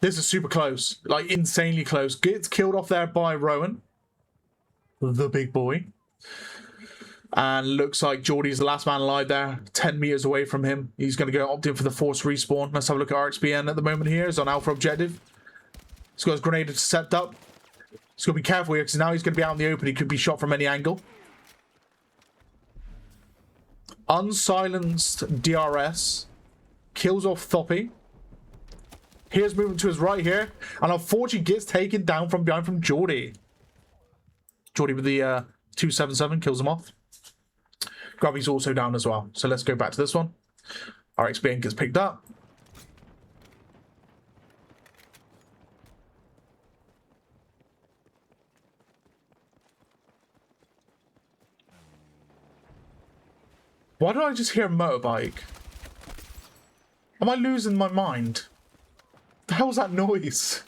This is super close. Like, insanely close. Gets killed off there by Rowan. The big boy. And looks like Geordie's the last man alive there. 10 meters away from him. He's going to go opt in for the forced respawn. Let's have a look at RXBN at the moment here. He's on Alpha Objective. He's got his grenade set up. He's got to be careful here because now he's going to be out in the open. He could be shot from any angle. Unsilenced DRS. Kills off Thoppy. Here's movement to his right here. And unfortunately gets taken down from behind from Geordie. Geordie with the 277 kills him off. Grubby's also down as well. So let's go back to this one. RXBN gets picked up. Why do I just hear a motorbike? Am I losing my mind? The hell's that noise?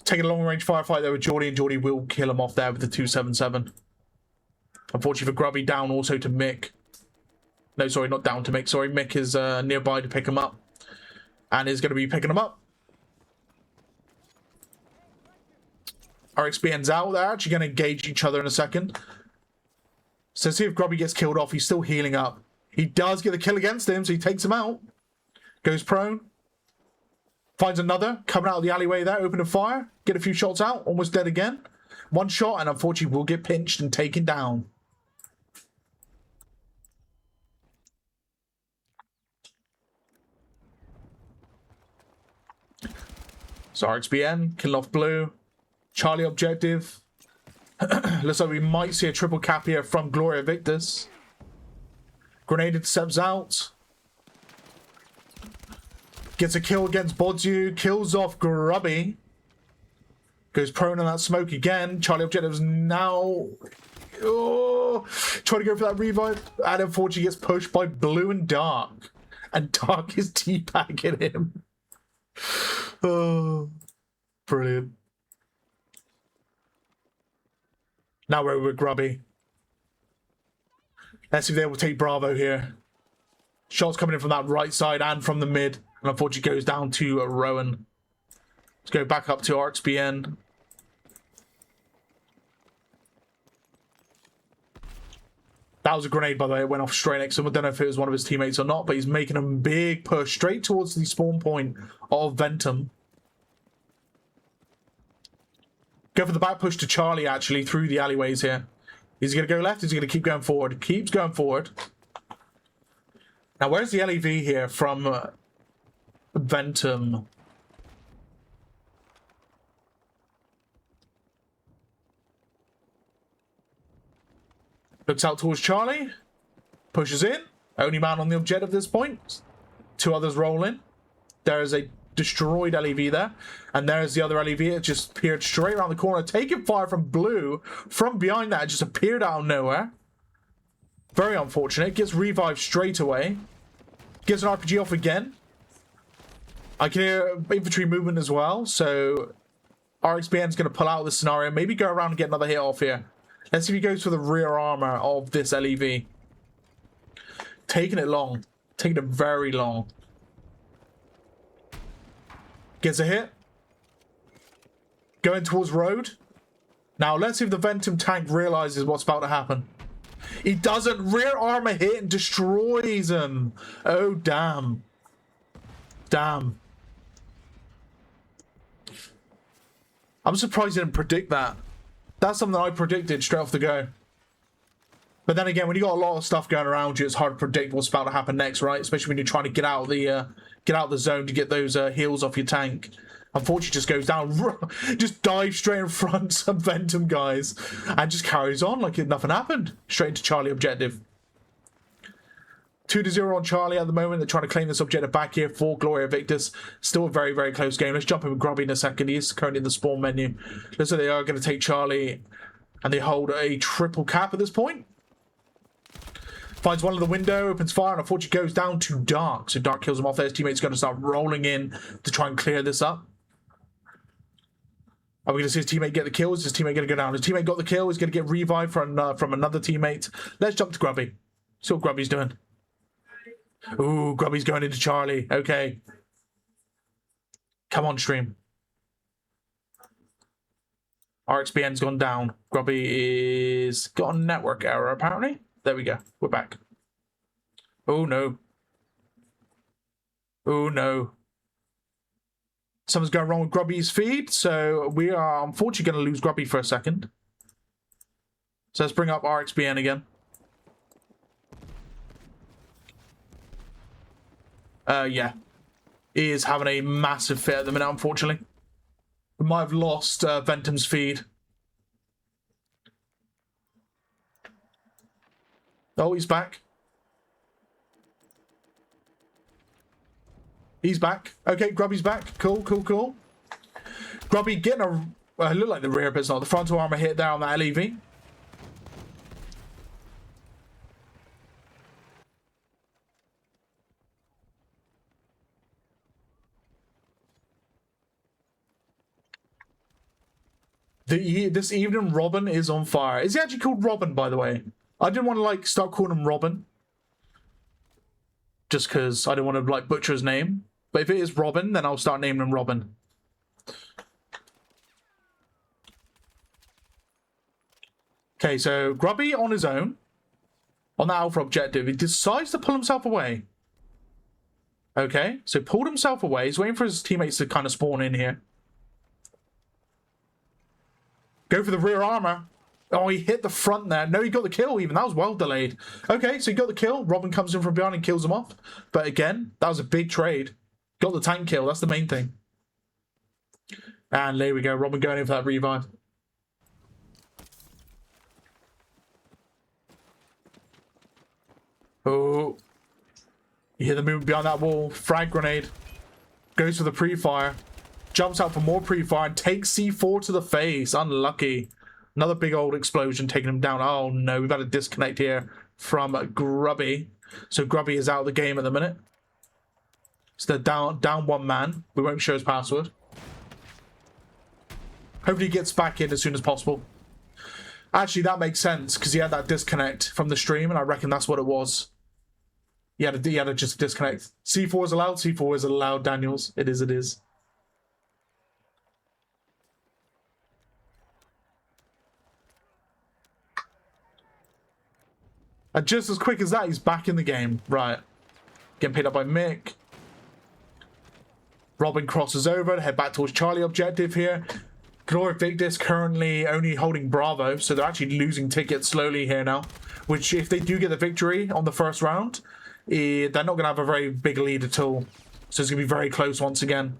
Taking a long-range firefight there with Geordie, and Geordie will kill him off there with the 277. Unfortunately for Grubby, down also to Mick. No, sorry, not down to Mick. Sorry, Mick is nearby to pick him up. And is going to be picking him up. RXBN's out. They're actually going to engage each other in a second. So see if Grubby gets killed off. He's still healing up. He does get the kill against him, so he takes him out. Goes prone. Finds another. Coming out of the alleyway there. Open a fire. Get a few shots out. Almost dead again. One shot, and unfortunately will get pinched and taken down. So RXBN, kill off blue. Charlie objective. Looks like we might see a triple cap here from Gloria Victus. Grenade intercepts out. Gets a kill against Bodzu. Kills off Grubby. Goes prone on that smoke again. Charlie objectives now. Oh, trying to go for that revive. And unfortunately gets pushed by Blue and Dark. And Dark is teabagging him. Oh, brilliant. Now we're with Grubby. Let's see if they will take Bravo here. Shots coming in from that right side and from the mid. And unfortunately goes down to Rowan. Let's go back up to RXBN. That was a grenade, by the way. It went off straight next to him. I don't know if it was one of his teammates or not, but he's making a big push straight towards the spawn point of Ventum. Go for the back push to Charlie, actually, through the alleyways here. Is he going to go left? Is he going to keep going forward? Keeps going forward. Now, where's the LEV here from Ventum? Looks out towards Charlie. Pushes in. Only man on the objective at this point. Two others roll in. There is a destroyed LEV there. And there's the other LEV. It just appeared straight around the corner. Taking fire from Blue. From behind that, it just appeared out of nowhere. Very unfortunate. Gets revived straight away. Gets an RPG off again. I can hear infantry movement as well, so RXBN's going to pull out of this scenario. Maybe go around and get another hit off here. Let's see if he goes for the rear armor of this LEV. Taking it long. Taking it very long. Gets a hit. Going towards road. Now, let's see if the Ventum tank realizes what's about to happen. He doesn't. Rear armor hit and destroys him. Oh, damn. Damn. I'm surprised he didn't predict that. That's something I predicted straight off the go. But then again, when you got a lot of stuff going around you, it's hard to predict what's about to happen next, right? Especially when you're trying to get out of the zone to get those heals off your tank. Unfortunately, just goes down, just dives straight in front of Ventum guys, and just carries on like nothing happened. Straight into Charlie objective. 2-0 on Charlie at the moment. They're trying to claim this objective back here for Gloria Victus. Still a very, very close game. Let's jump in with Grubby in a second. He is currently in the spawn menu. Looks like they are going to take Charlie, and they hold a triple cap at this point. Finds one of the window, opens fire, and unfortunately goes down to Dark. So Dark kills him off there. His teammate's going to start rolling in to try and clear this up. Are we going to see his teammate get the kill? Is his teammate going to go down? His teammate got the kill. He's going to get revived from another teammate. Let's jump to Grubby. See what Grubby's doing. Ooh, Grubby's going into Charlie. Okay. Come on, stream. RXBN's gone down. Grubby is got a network error, apparently. There we go. We're back. Oh, no. Oh, no. Something's going wrong with Grubby's feed, so we are unfortunately going to lose Grubby for a second. So let's bring up RXBN again. Yeah. He is having a massive fit at the minute, unfortunately. We might have lost Ventum's feed. Oh, he's back. He's back. Okay, Grubby's back. Cool, cool, cool. Grubby getting a... look like the rear, but it's not. The frontal armor hit there on that LEV. This evening, Robin is on fire. Is he actually called Robin, by the way? I didn't want to, like, start calling him Robin. Just because I don't want to, like, butcher his name. But if it is Robin, then I'll start naming him Robin. Okay, so Grubby on his own. On that alpha objective. He decides to pull himself away. Okay, so pulled himself away. He's waiting for his teammates to kind of spawn in here. Go for the rear armor. Oh, he hit the front there. No, he got the kill even. That was well delayed. Okay, so he got the kill. Robin comes in from behind and kills him off. But again, that was a big trade. Got the tank kill. That's the main thing. And there we go. Robin going in for that revive. Oh. You hear the movement behind that wall. Frag grenade. Goes for the pre-fire. Jumps out for more pre-fire and takes C4 to the face. Unlucky. Another big old explosion taking him down. Oh no, we've had a disconnect here from Grubby. So Grubby is out of the game at the minute. So they're down one man. We won't show his password. Hopefully he gets back in as soon as possible. Actually, that makes sense because he had that disconnect from the stream, and I reckon that's what it was. He had to just disconnect. C4 is allowed. C4 is allowed, Daniels. It is, it is. And just as quick as that, he's back in the game. Right. Getting picked up by Mick. Robin crosses over to head back towards Charlie objective here. Gloria Victus currently only holding Bravo, so they're actually losing tickets slowly here now. Which, if they do get the victory on the first round, they're not going to have a very big lead at all. So it's going to be very close once again.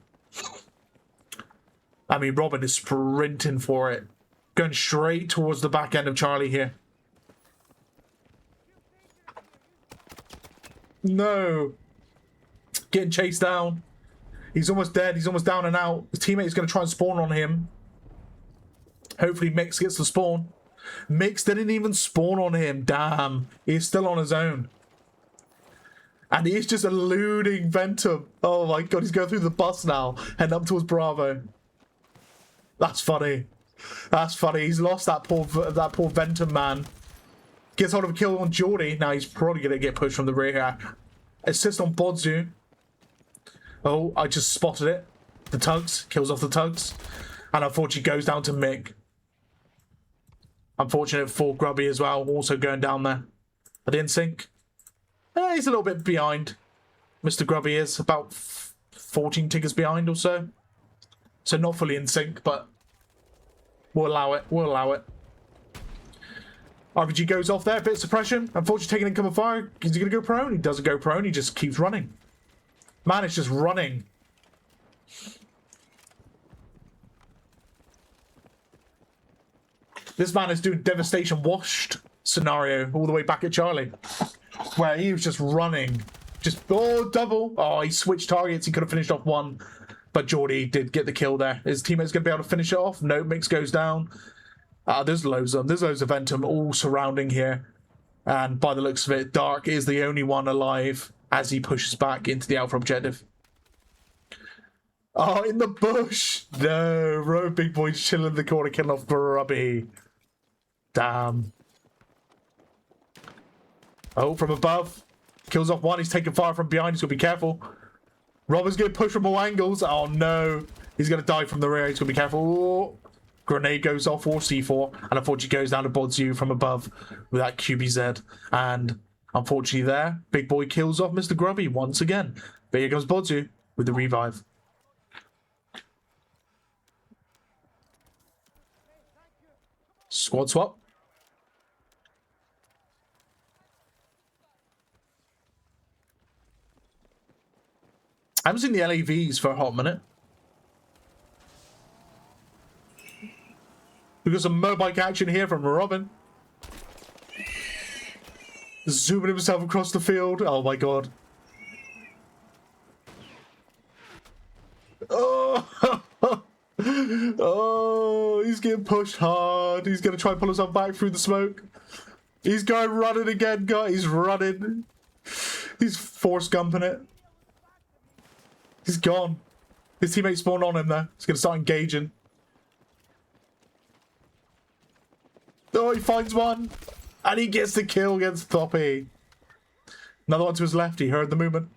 I mean, Robin is sprinting for it. Going straight towards the back end of Charlie here. No. Getting chased down. He's almost dead. He's almost down and out. His teammate is going to try and spawn on him. Hopefully Mix gets the spawn. Mix didn't even spawn on him. Damn. He's still on his own. And he's just eluding Ventum. Oh my god, he's going through the bus now. Heading up towards Bravo. That's funny. That's funny. He's lost that poor Ventum man. Gets hold of a kill on Geordie. Now he's probably going to get pushed from the rear here. Assist on Bodzu. Oh, I just spotted it. The tugs. Kills off the tugs. And unfortunately goes down to Mick. Unfortunate for Grubby as well. Also going down there. I didn't sync. He's a little bit behind. Mr. Grubby is about 14 tickets behind or so. So not fully in sync, but we'll allow it. We'll allow it. RPG goes off there. Bit of suppression. Unfortunately taking incoming fire. Is he going to go prone? He doesn't go prone. He just keeps running. Man, it's just running. This man is doing devastation washed scenario all the way back at Charlie. Where he was just running. Just, oh, double. Oh, he switched targets. He could have finished off one. But Geordie did get the kill there. His teammate's going to be able to finish it off. No, Mix goes down. There's loads of Ventum all surrounding here. And by the looks of it, Dark is the only one alive as he pushes back into the Alpha objective. Oh, in the bush. No, Road Big Boy's chilling in the corner, killing off Grubby. Damn. Oh, from above. Kills off one. He's taking fire from behind. He's going to be careful. Robin's going to push from all angles. Oh, no. He's going to die from the rear. He's going to be careful. Oh. Grenade goes off or C4. And unfortunately goes down to Bodzu from above with that QBZ. And unfortunately there, Big Boy kills off Mr. Grubby once again. But here comes Bodzu with the revive. Squad swap. I haven't seen the LAVs for a hot minute. We've got some motorbike action here from Robin. Zooming himself across the field. Oh my god. Oh, oh, he's getting pushed hard. He's going to try and pull himself back through the smoke. He's going running again, guys. He's running. He's force gumping it. He's gone. His teammate spawned on him there. He's going to start engaging. Oh, he finds one. And he gets the kill against Thoppy. Another one to his left. He heard the movement.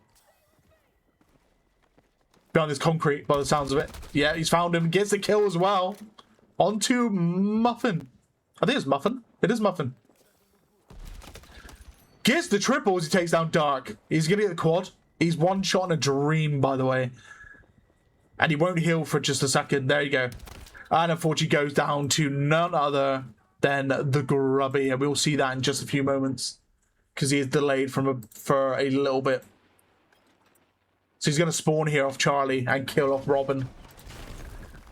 Behind this concrete, by the sounds of it. Yeah, he's found him. Gets the kill as well. Onto Muffin. I think it's Muffin. It is Muffin. Gets the triple as he takes down Dark. He's going to get the quad. He's one shot in a dream, by the way. And he won't heal for just a second. There you go. And unfortunately goes down to none other than the Grubby. And we'll see that in just a few moments. Because he is delayed for a little bit. So he's going to spawn here off Charlie and kill off Robin.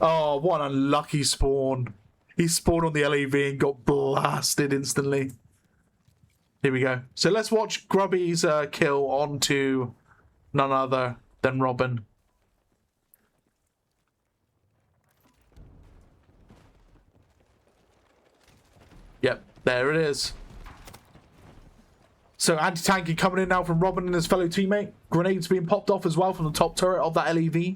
Oh, what an unlucky spawn. He spawned on the LAV and got blasted instantly. Here we go. So let's watch Grubby's kill onto none other than Robin. Yep, there it is. So anti-tanky coming in now from Robin and his fellow teammate. Grenades being popped off as well from the top turret of that LEV.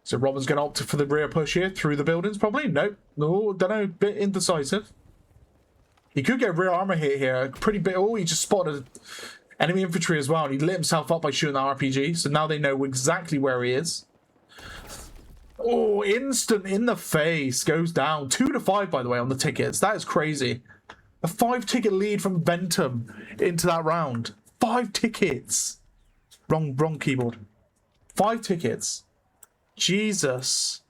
So Robin's going to opt for the rear push here through the buildings probably. Nope. No, don't know. Bit indecisive. He could get rear armor hit here. Pretty bit. Oh, he just spotted enemy infantry as well. And he lit himself up by shooting that RPG. So now they know exactly where he is. Oh, instant in the face. Goes down. 2-5, by the way, on the tickets. That is crazy. A 5-ticket lead from Ventum into that round. 5 tickets. Wrong keyboard. 5 tickets. Jesus.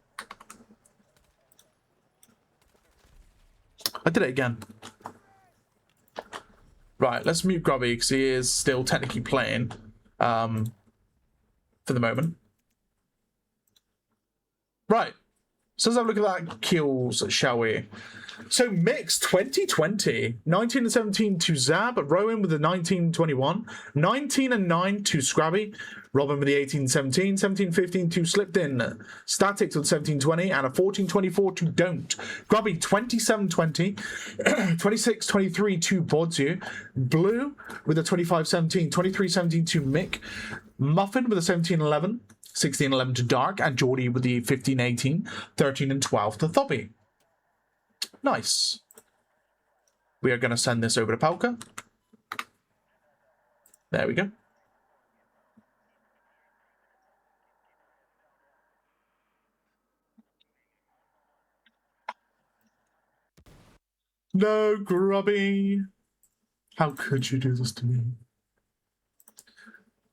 I did it again. Right, let's mute Grubby because he is still technically playing for the moment. Right. So let's have a look at that kills, shall we? So mix 2020, 19 and 17 to Zab, Rowan with the 1921, 19 and 9 to Scrabby, Robin with the 18-17, 17-15 to Slipped In, Statics with 17-20, and a 14-24 to Don't. Grubby 27-20, 26-23 to Bodzu, Blue with a 25-17, 23-17 to Mick, Muffin with a 17-11, 16-11 to Dark, and Geordie with the 15-18, 13 and 12 to Thobby. Nice. We are going to send this over to Palka. There we go. No, Grubby. How could you do this to me?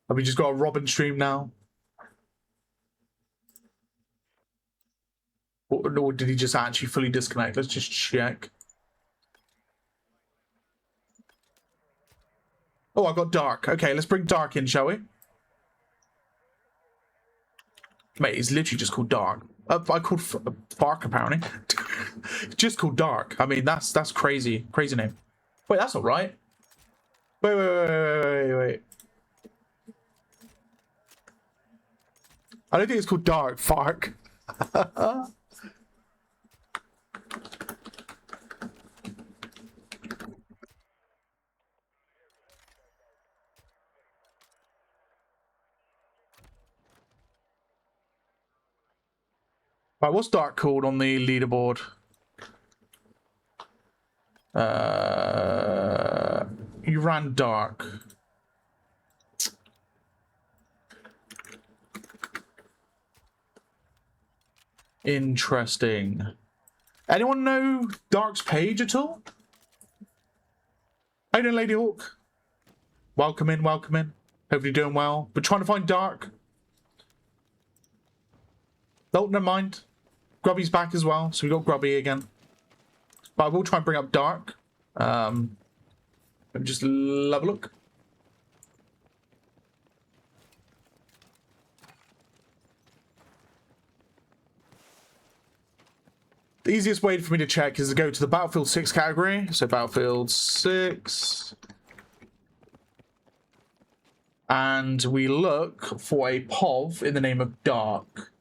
Have we just got a Robin stream now? Or did he just actually fully disconnect? Let's just check. Oh, I got Dark. Okay, let's bring Dark in, shall we? Mate, he's literally just called Dark. I called Fark, apparently. Just called Dark. I mean, that's crazy. Crazy name. Wait, that's not right. Wait. I don't think it's called Dark. Fark. Right, what's Dark called on the leaderboard? You ran Dark. Interesting. Anyone know Dark's page at all? How you doing, Lady Hawk? Welcome in, welcome in. Hope you're doing well. We're trying to find Dark. Oh, never mind. Grubby's back as well, so we got Grubby again. But I will try and bring up Dark. Let me just have a look. The easiest way for me to check is to go to the Battlefield 6 category. So Battlefield 6. And we look for a POV in the name of Dark.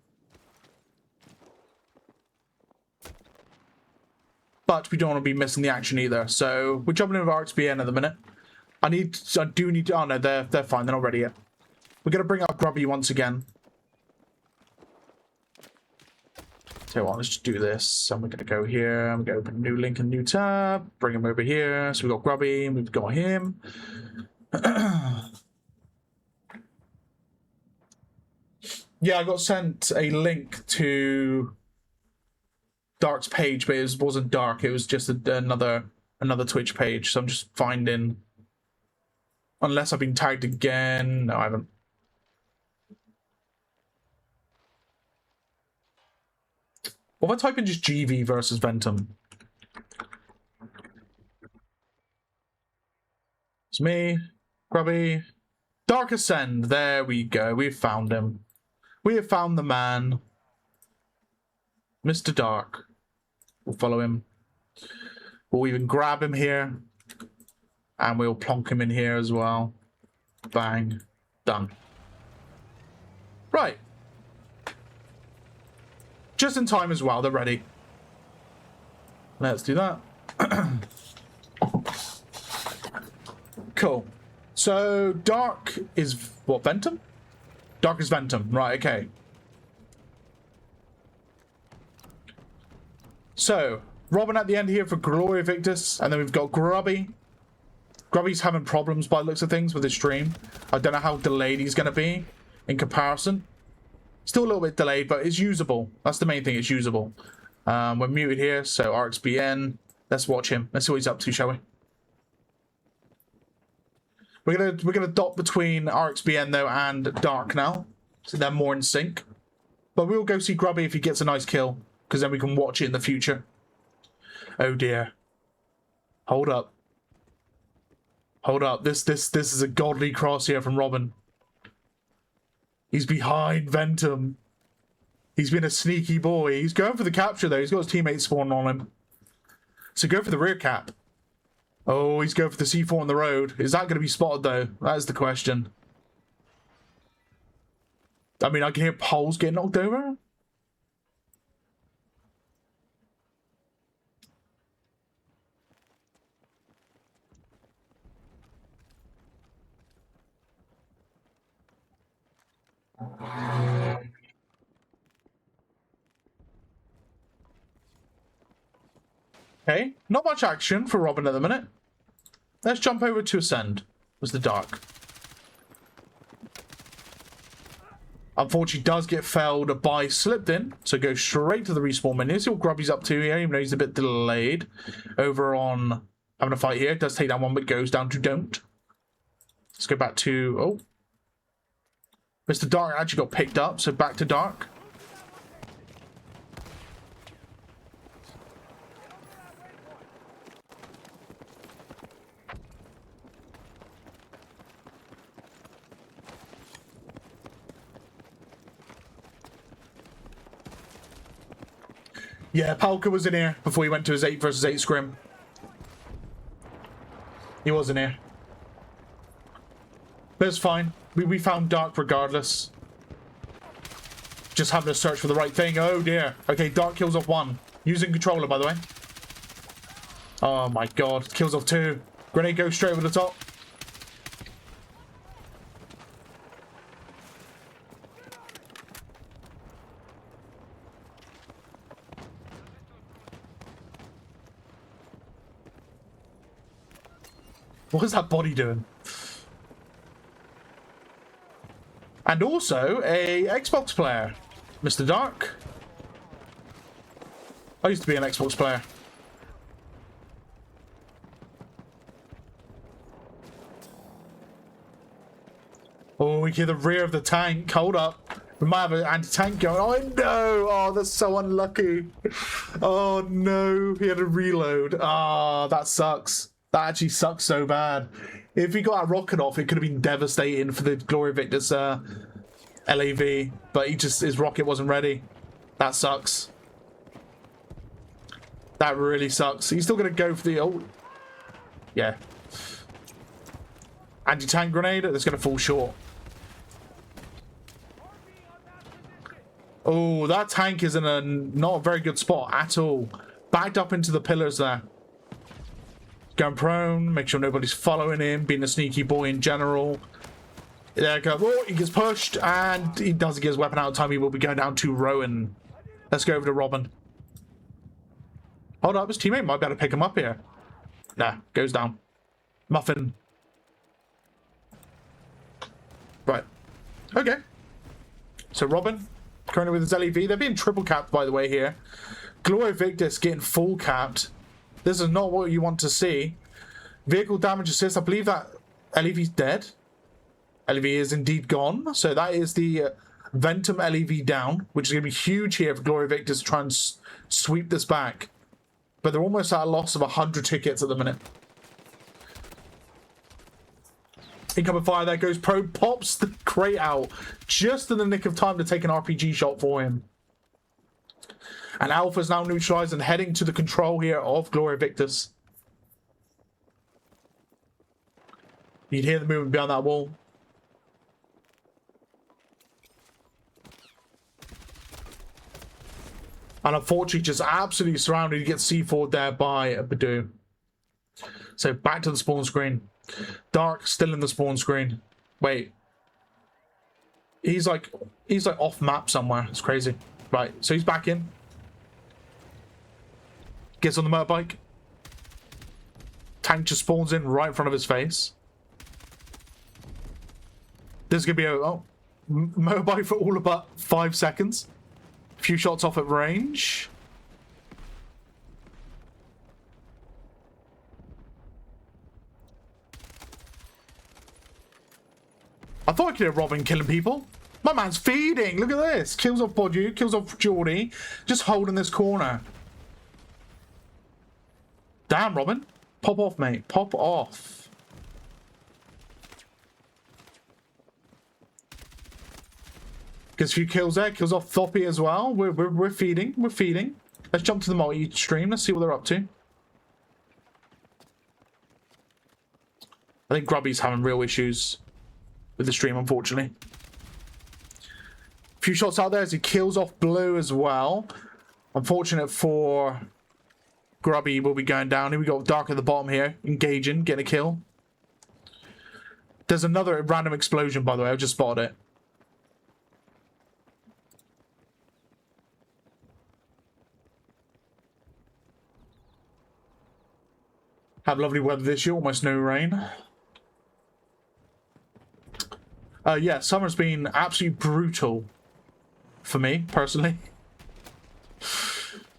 But we don't want to be missing the action either. So we're jumping into RxBN at the minute. I do need to... Oh no, they're fine. They're not ready yet. We're going to bring up Grubby once again. So let's just do this. And we're going to go here. I'm going to open a new link and new tab. Bring him over here. So we've got Grubby and we've got him. Yeah, I got sent a link to Dark's page, but it wasn't Dark. It was just another Twitch page. So I'm just finding... Unless I've been tagged again. No, I haven't. What if I type in just GV versus Ventum? It's me, Grubby. Dark Ascend. There we go. We've found him. We have found the man. Mr. Dark. We'll follow him. We'll even grab him here. And we'll plonk him in here as well. Bang. Done. Right. Just in time as well. They're ready. Let's do that. Cool. So, Dark is... What, Ventum? Dark is Ventum. Right, okay. So, Robin at the end here for Gloria Victus. And then we've got Grubby. Grubby's having problems by the looks of things with his stream. I don't know how delayed he's going to be in comparison. Still a little bit delayed, but it's usable. That's the main thing, it's usable. We're muted here, so RxBN. Let's watch him. Let's see what he's up to, shall we? We're gonna dot between RxBN though and Dark now. So they're more in sync. But we'll go see Grubby if he gets a nice kill, because then we can watch it in the future. Oh dear. Hold up. Hold up. This is a godly cross here from Robin. He's behind Ventum. He's been a sneaky boy. He's going for the capture though. He's got his teammates spawning on him. So go for the rear cap. Oh, he's going for the C4 on the road. Is that going to be spotted, though? That is the question. I mean, I can hear poles getting knocked over. Okay, not much action for Robin at the minute. Let's jump over to Ascend. Was the dark. Unfortunately, does get felled by Slipped In, so go straight to the respawn menu. See what Grubby's up to here, even though he's a bit delayed. Over on having a fight here. Does take down one, but goes down to Don't. Let's go back to... Oh. Mr. Dark actually got picked up, so back to Dark. Yeah, Palka was in here before he went to his 8 versus 8 scrim. He was in here. But it's fine. We found Dark regardless. Just having to search for the right thing. Oh dear. Okay, Dark kills off 1. Using controller, by the way. Oh my god. Kills off 2. Grenade goes straight over the top. What is that body doing? And also a Xbox player, Mr. Dark. I used to be an Xbox player. Oh, we hear the rear of the tank. Hold up. We might have an anti-tank going. Oh no! Oh, that's so unlucky. Oh no, he had a reload. Ah, that sucks. That actually sucks so bad. If he got that rocket off, it could have been devastating for the Glory Victus LAV, but his rocket wasn't ready. That sucks. That really sucks. He's still gonna go for the yeah. Anti-tank grenade. That's gonna fall short. Oh, that tank is in a not a very good spot at all. Backed up into the pillars there. Going prone, make sure nobody's following him, being a sneaky boy in general. There it goes. Oh, he gets pushed, and he doesn't get his weapon out in time. He will be going down to Rowan. Let's go over to Robin. Hold up, his teammate might be able to pick him up here. Nah, goes down. Muffin. Right. Okay. So Robin, currently with his LEV. They're being triple capped, by the way, here. Glory Victus getting full capped. This is not what you want to see. Vehicle damage assist. I believe that LEV's dead. LEV is indeed gone. So that is the Ventum LEV down, which is going to be huge here for Glory Victus to try and sweep this back. But they're almost at a loss of 100 tickets at the minute. Incoming fire there goes pro. Pops the crate out just in the nick of time to take an RPG shot for him. And Alpha's now neutralized and heading to the control here of Glory Victus. You'd hear the movement behind that wall. And unfortunately, just absolutely surrounded. He gets C4'd there by Badu. So back to the spawn screen. Dark still in the spawn screen. Wait. He's like off map somewhere. It's crazy. Right, so he's back in. Gets on the motorbike. Tank just spawns in right in front of his face. This is going to be a motorbike for all about 5 seconds. A few shots off at range. I thought I could hear Robin killing people. My man's feeding. Look at this. Kills off Bodu, kills off Geordie. Just holding this corner. Damn, Robin. Pop off, mate. Pop off. Gets a few kills there. Kills off Thoppy as well. We're feeding. We're feeding. Let's jump to the multi-stream. Let's see what they're up to. I think Grubby's having real issues with the stream, unfortunately. A few shots out there as he kills off Blue as well. Unfortunate for Grubby, will be going down. Here we got Dark at the bottom here, engaging, getting a kill. There's another random explosion, by the way. I've just spotted it. Have lovely weather this year, almost no rain. Yeah, summer's been absolutely brutal for me, personally.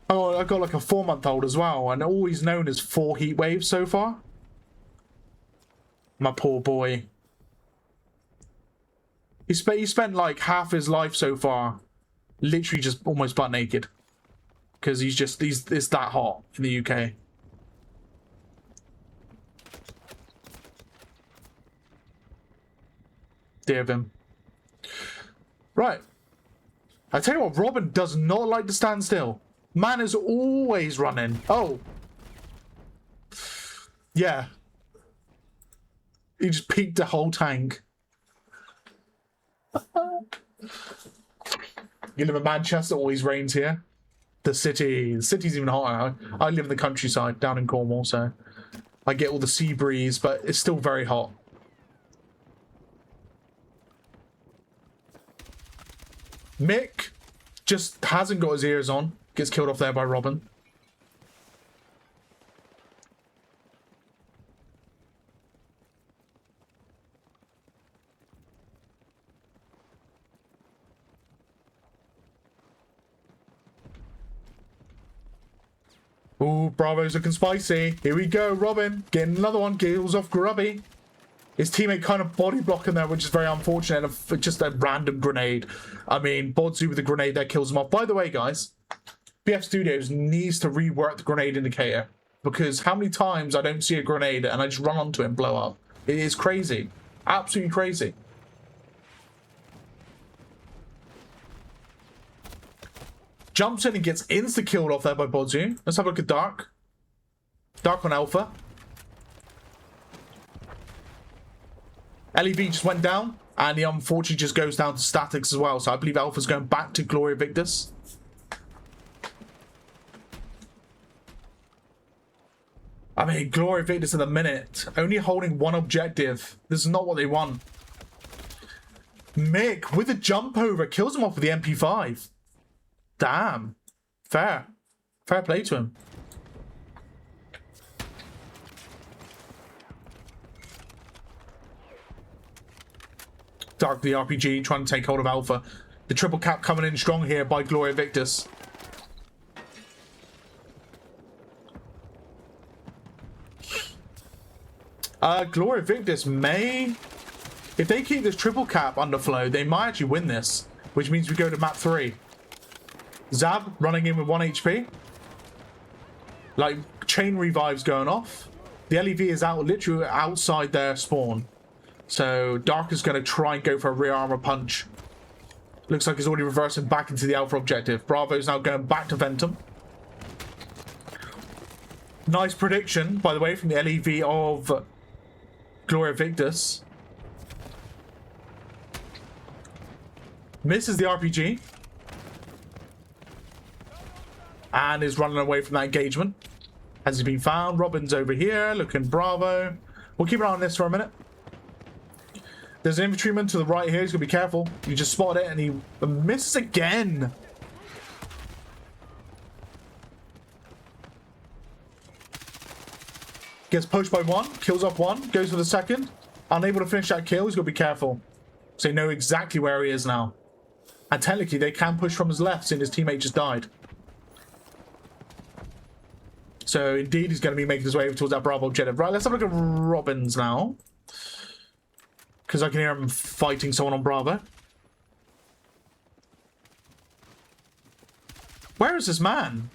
Oh, I got like a 4-month-old as well, and all he's known is 4 heat waves so far. My poor boy. He spent like half his life so far literally just almost butt naked. Because it's that hot in the UK. Dear of him. Right. I tell you what, Robin does not like to stand still. Man is always running. Oh. Yeah. He just peaked the whole tank. You live in Manchester, always rains here. The city's even hotter. I live in the countryside down in Cornwall, so I get all the sea breeze, but it's still very hot. Mick just hasn't got his ears on. Gets killed off there by Robin. Ooh, Bravo's looking spicy. Here we go, Robin. Getting another one. Kills off Grubby. His teammate kind of body blocking there, which is very unfortunate. Just a random grenade. I mean, Bodzu with a grenade that kills him off. By the way, guys, BF Studios needs to rework the grenade indicator. Because how many times I don't see a grenade and I just run onto it and blow up. It is crazy. Absolutely crazy. Jumps in and gets insta-killed off there by Bodzu. Let's have a look at Dark. Dark on Alpha. LEV just went down, and he unfortunately just goes down to statics as well. So I believe Alpha's going back to Gloria Victus. I mean, Gloria Victus at the minute, only holding one objective. This is not what they want. Mick, with a jump over, kills him off with the MP5. Damn. Fair. Fair play to him. Dark the RPG trying to take hold of Alpha. The triple cap coming in strong here by Gloria Victus. Gloria Victus may... If they keep this triple cap under flow, they might actually win this. Which means we go to map 3. Zab running in with 1 HP. Like, chain revives going off. The LEV is out, literally outside their spawn. So Dark is going to try and go for a rear armor punch. Looks like he's already reversing back into the Alpha objective. Bravo's now going back to Ventum. Nice prediction, by the way, from the LEV of Gloria Victus. Misses the RPG. And is running away from that engagement. Has he been found? Robin's over here, looking Bravo. We'll keep an eye on this for a minute. There's an infantryman to the right here. He's going to be careful. You just spotted it and he misses again. Gets pushed by 1. Kills off 1. Goes for the second. Unable to finish that kill. He's got to be careful. So they know exactly where he is now. And technically they can push from his left since his teammate just died. So indeed he's going to be making his way over towards that Bravo objective. Right, let's have a look at Robins now. Because I can hear him fighting someone on Bravo. Where is this man?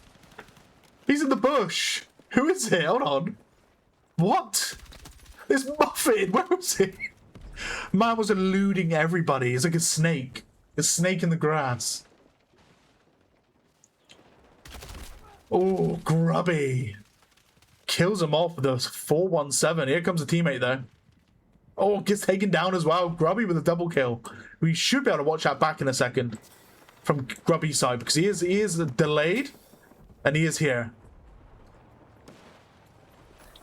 He's in the bush. Who is it? Hold on. What? This Muffin. Where was he? Man was eluding everybody. He's like a snake. A snake in the grass. Oh, Grubby. Kills him off with a 417. Here comes a teammate though. Oh, gets taken down as well. Grubby with a double kill. We should be able to watch that back in a second from Grubby's side because he is delayed and he is here.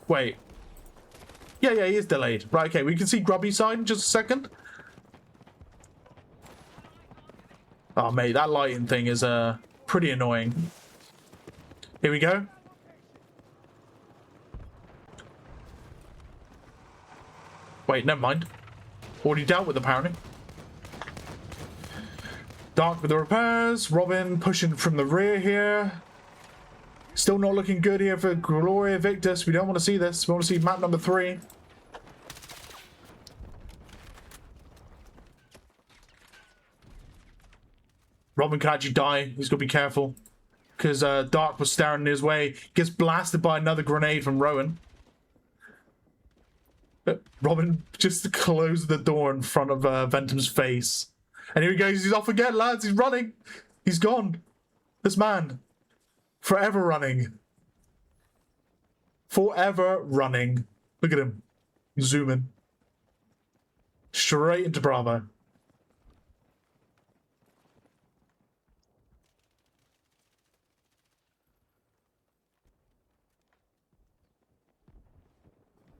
Wait. Yeah, he is delayed. Right, okay, we can see Grubby's side in just a second. Oh, mate, that lighting thing is pretty annoying. Here we go. Wait, never mind. Already dealt with, apparently. Dark with the repairs. Robin pushing from the rear here. Still not looking good here for Gloria Victus. We don't want to see this. We want to see map number 3. Robin could actually die. He's got to be careful. Because Dark was staring his way. Gets blasted by another grenade from Rowan. But Robin just closed the door in front of Ventum's face. And here he goes. He's off again, lads. He's running. He's gone. This man. Forever running. Forever running. Look at him. Zoom in. Straight into Bravo.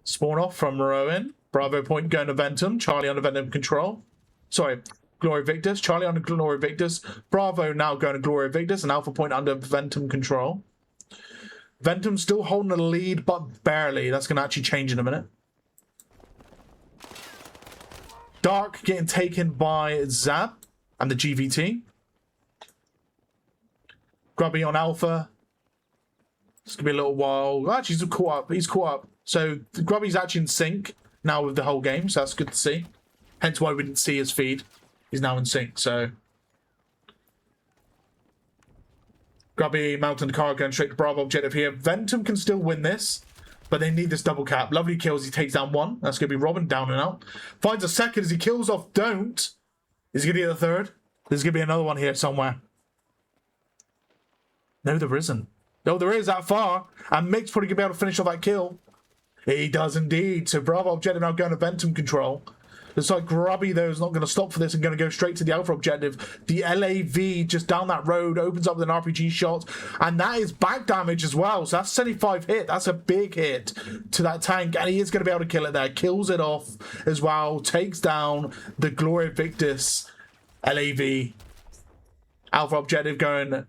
Spawn off from Rowan. Bravo point going to Ventum. Charlie under Ventum control. Sorry, Glory Victus. Charlie under Glory Victus. Bravo now going to Glory Victus. And Alpha point under Ventum control. Ventum still holding the lead, but barely. That's going to actually change in a minute. Dark getting taken by Zap and the GVT. Grubby on Alpha. It's going to be a little while. Actually, he's caught up. He's caught up. So Grubby's actually in sync now with the whole game, so that's good to see. Hence why we didn't see his feed. He's now in sync, so. Grubby mounting the car, going straight to Bravo objective here. Ventum can still win this, but they need this double cap. Lovely kills, he takes down 1. That's going to be Robin down and out. Finds a second as he kills off Don't. Is he going to get the third? There's going to be another one here somewhere. No, there isn't. No, there is that far. And Mick's probably going to be able to finish off that kill. He does indeed. So Bravo objective now going to Ventum control. Looks like Grubby, though, is not going to stop for this and going to go straight to the Alpha objective. The LAV just down that road opens up with an RPG shot. And that is back damage as well. So that's 75 hit. That's a big hit to that tank. And he is going to be able to kill it there. Kills it off as well. Takes down the Gloria Victus LAV. Alpha objective going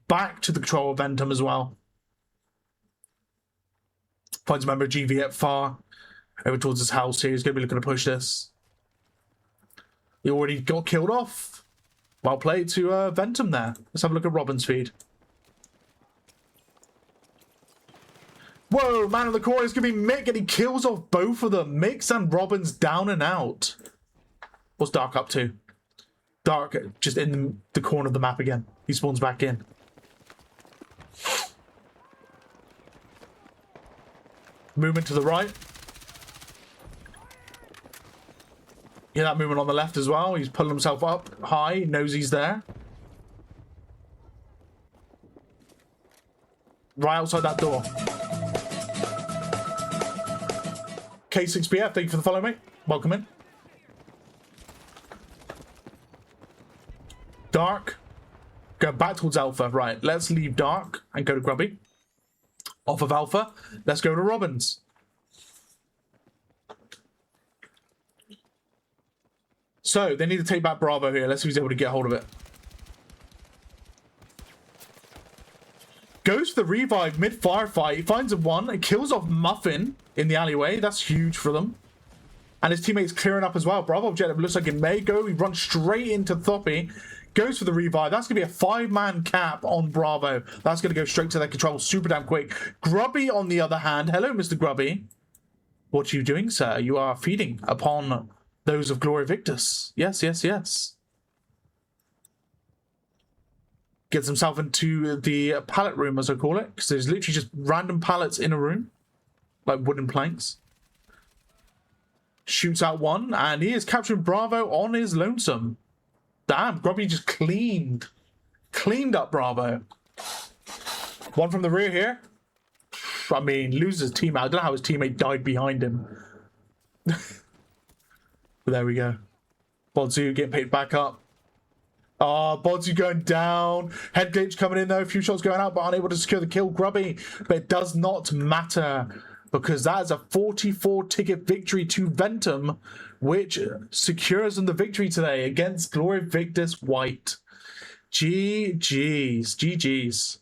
back to the control of Ventum as well. Finds a member of GV at far. Over towards his house here. He's going to be looking to push this. He already got killed off. Well played to Ventum there. Let's have a look at Robin's feed. Whoa, man of the core is going to be Mick, and he kills off both of them. Mick's and Robin's down and out. What's Dark up to? Dark just in the corner of the map again. He spawns back in. Movement to the right. Yeah, that movement on the left as well. He's pulling himself up high. Knows he's there. Right outside that door. K6BF, thank you for the follow, mate. Welcome in. Dark. Go back towards Alpha. Right, let's leave Dark and go to Grubby. Off of Alpha, let's go to Robin's. So, they need to take back Bravo here. Let's see who's able to get hold of it. Goes for the revive mid-firefight. He finds a 1. It kills off Muffin in the alleyway. That's huge for them. And his teammate's clearing up as well. Bravo objective looks like it may go. He runs straight into Thoppy. Goes for the revive. That's going to be a 5-man cap on Bravo. That's going to go straight to their control super damn quick. Grubby, on the other hand. Hello, Mr. Grubby. What are you doing, sir? You are feeding upon those of Gloria Victus. Yes, yes, yes. Gets himself into the pallet room, as I call it. Because there's literally just random pallets in a room. Like wooden planks. Shoots out 1. And he is capturing Bravo on his lonesome. Damn, Grubby just cleaned up Bravo. 1 from the rear here. I mean, loses his teammate. I don't know how his teammate died behind him. But there we go. Bodzu getting picked back up. Oh, Bodzu going down. Head glitch coming in though. A few shots going out, but unable to secure the kill. Grubby, but it does not matter because that is a 44 ticket victory to Ventum, which secures them the victory today against Glory Victus White. GG's. GG's.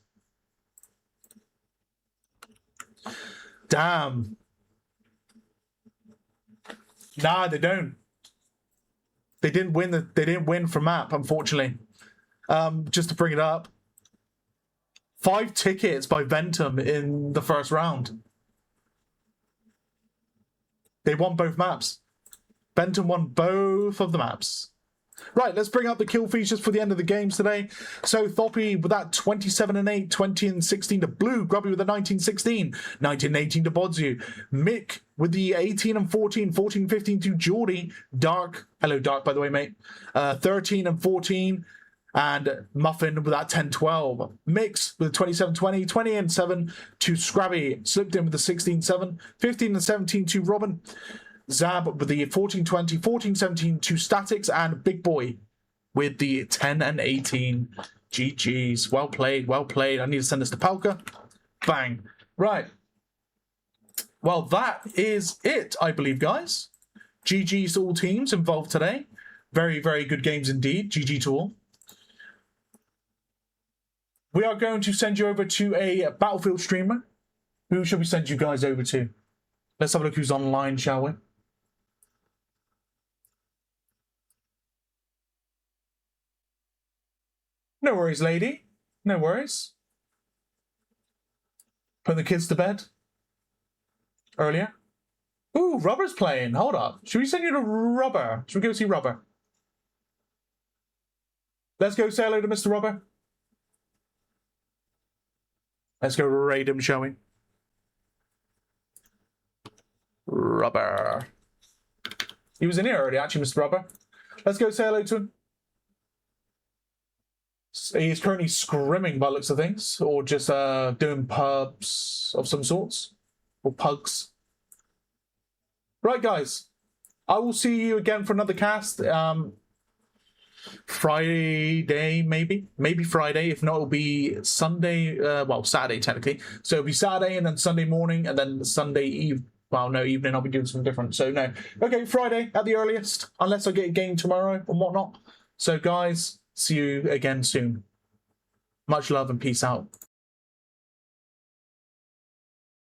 Damn. Nah, they don't. They didn't win they didn't win for map, unfortunately. Just to bring it up. 5 tickets by Ventum in the first round. They won both maps. Ventum won both of the maps. Right, let's bring up the kill features for the end of the games today. So Thoppy with that 27 and 8, 20 and 16 to Blue, Grubby with the 19, 16, 19 and 18 to Bodzu, Mick with the 18 and 14, 14 and 15 to Geordie, Dark, hello Dark by the way mate, 13 and 14, and Muffin with that 10, 12. Mix with 27, 20, 20 and 7 to Scrabby, slipped in with the 16, 7, 15 and 17 to Robin, Zab with the 14-20, 14-17 to Statics, and Big Boy with the 10 and 18. GG's. Well played, well played. I need to send this to Palka. Bang. Right. Well, that is it, I believe, guys. GG's to all teams involved today. Very, very good games indeed. GG to all. We are going to send you over to a Battlefield streamer. Who should we send you guys over to? Let's have a look who's online, shall we? No worries, lady. No worries. Put the kids to bed earlier. Ooh, Rubber's playing. Hold up. Should we send you to Rubber? Should we go see Rubber? Let's go say hello to Mr. Rubber. Let's go raid him, shall we? Rubber. He was in here already, actually, Mr. Rubber. Let's go say hello to him. He's currently scrimming by the looks of things, or just doing pubs of some sorts, or pugs. Right, guys, I will see you again for another cast. Friday, maybe Friday. If not, it'll be Sunday. Well, Saturday technically. So it'll be Saturday and then Sunday morning and then Sunday eve. Well, no, evening. I'll be doing something different. So no, okay, Friday at the earliest, unless I get a game tomorrow and whatnot. So guys. See you again soon. Much love and peace out.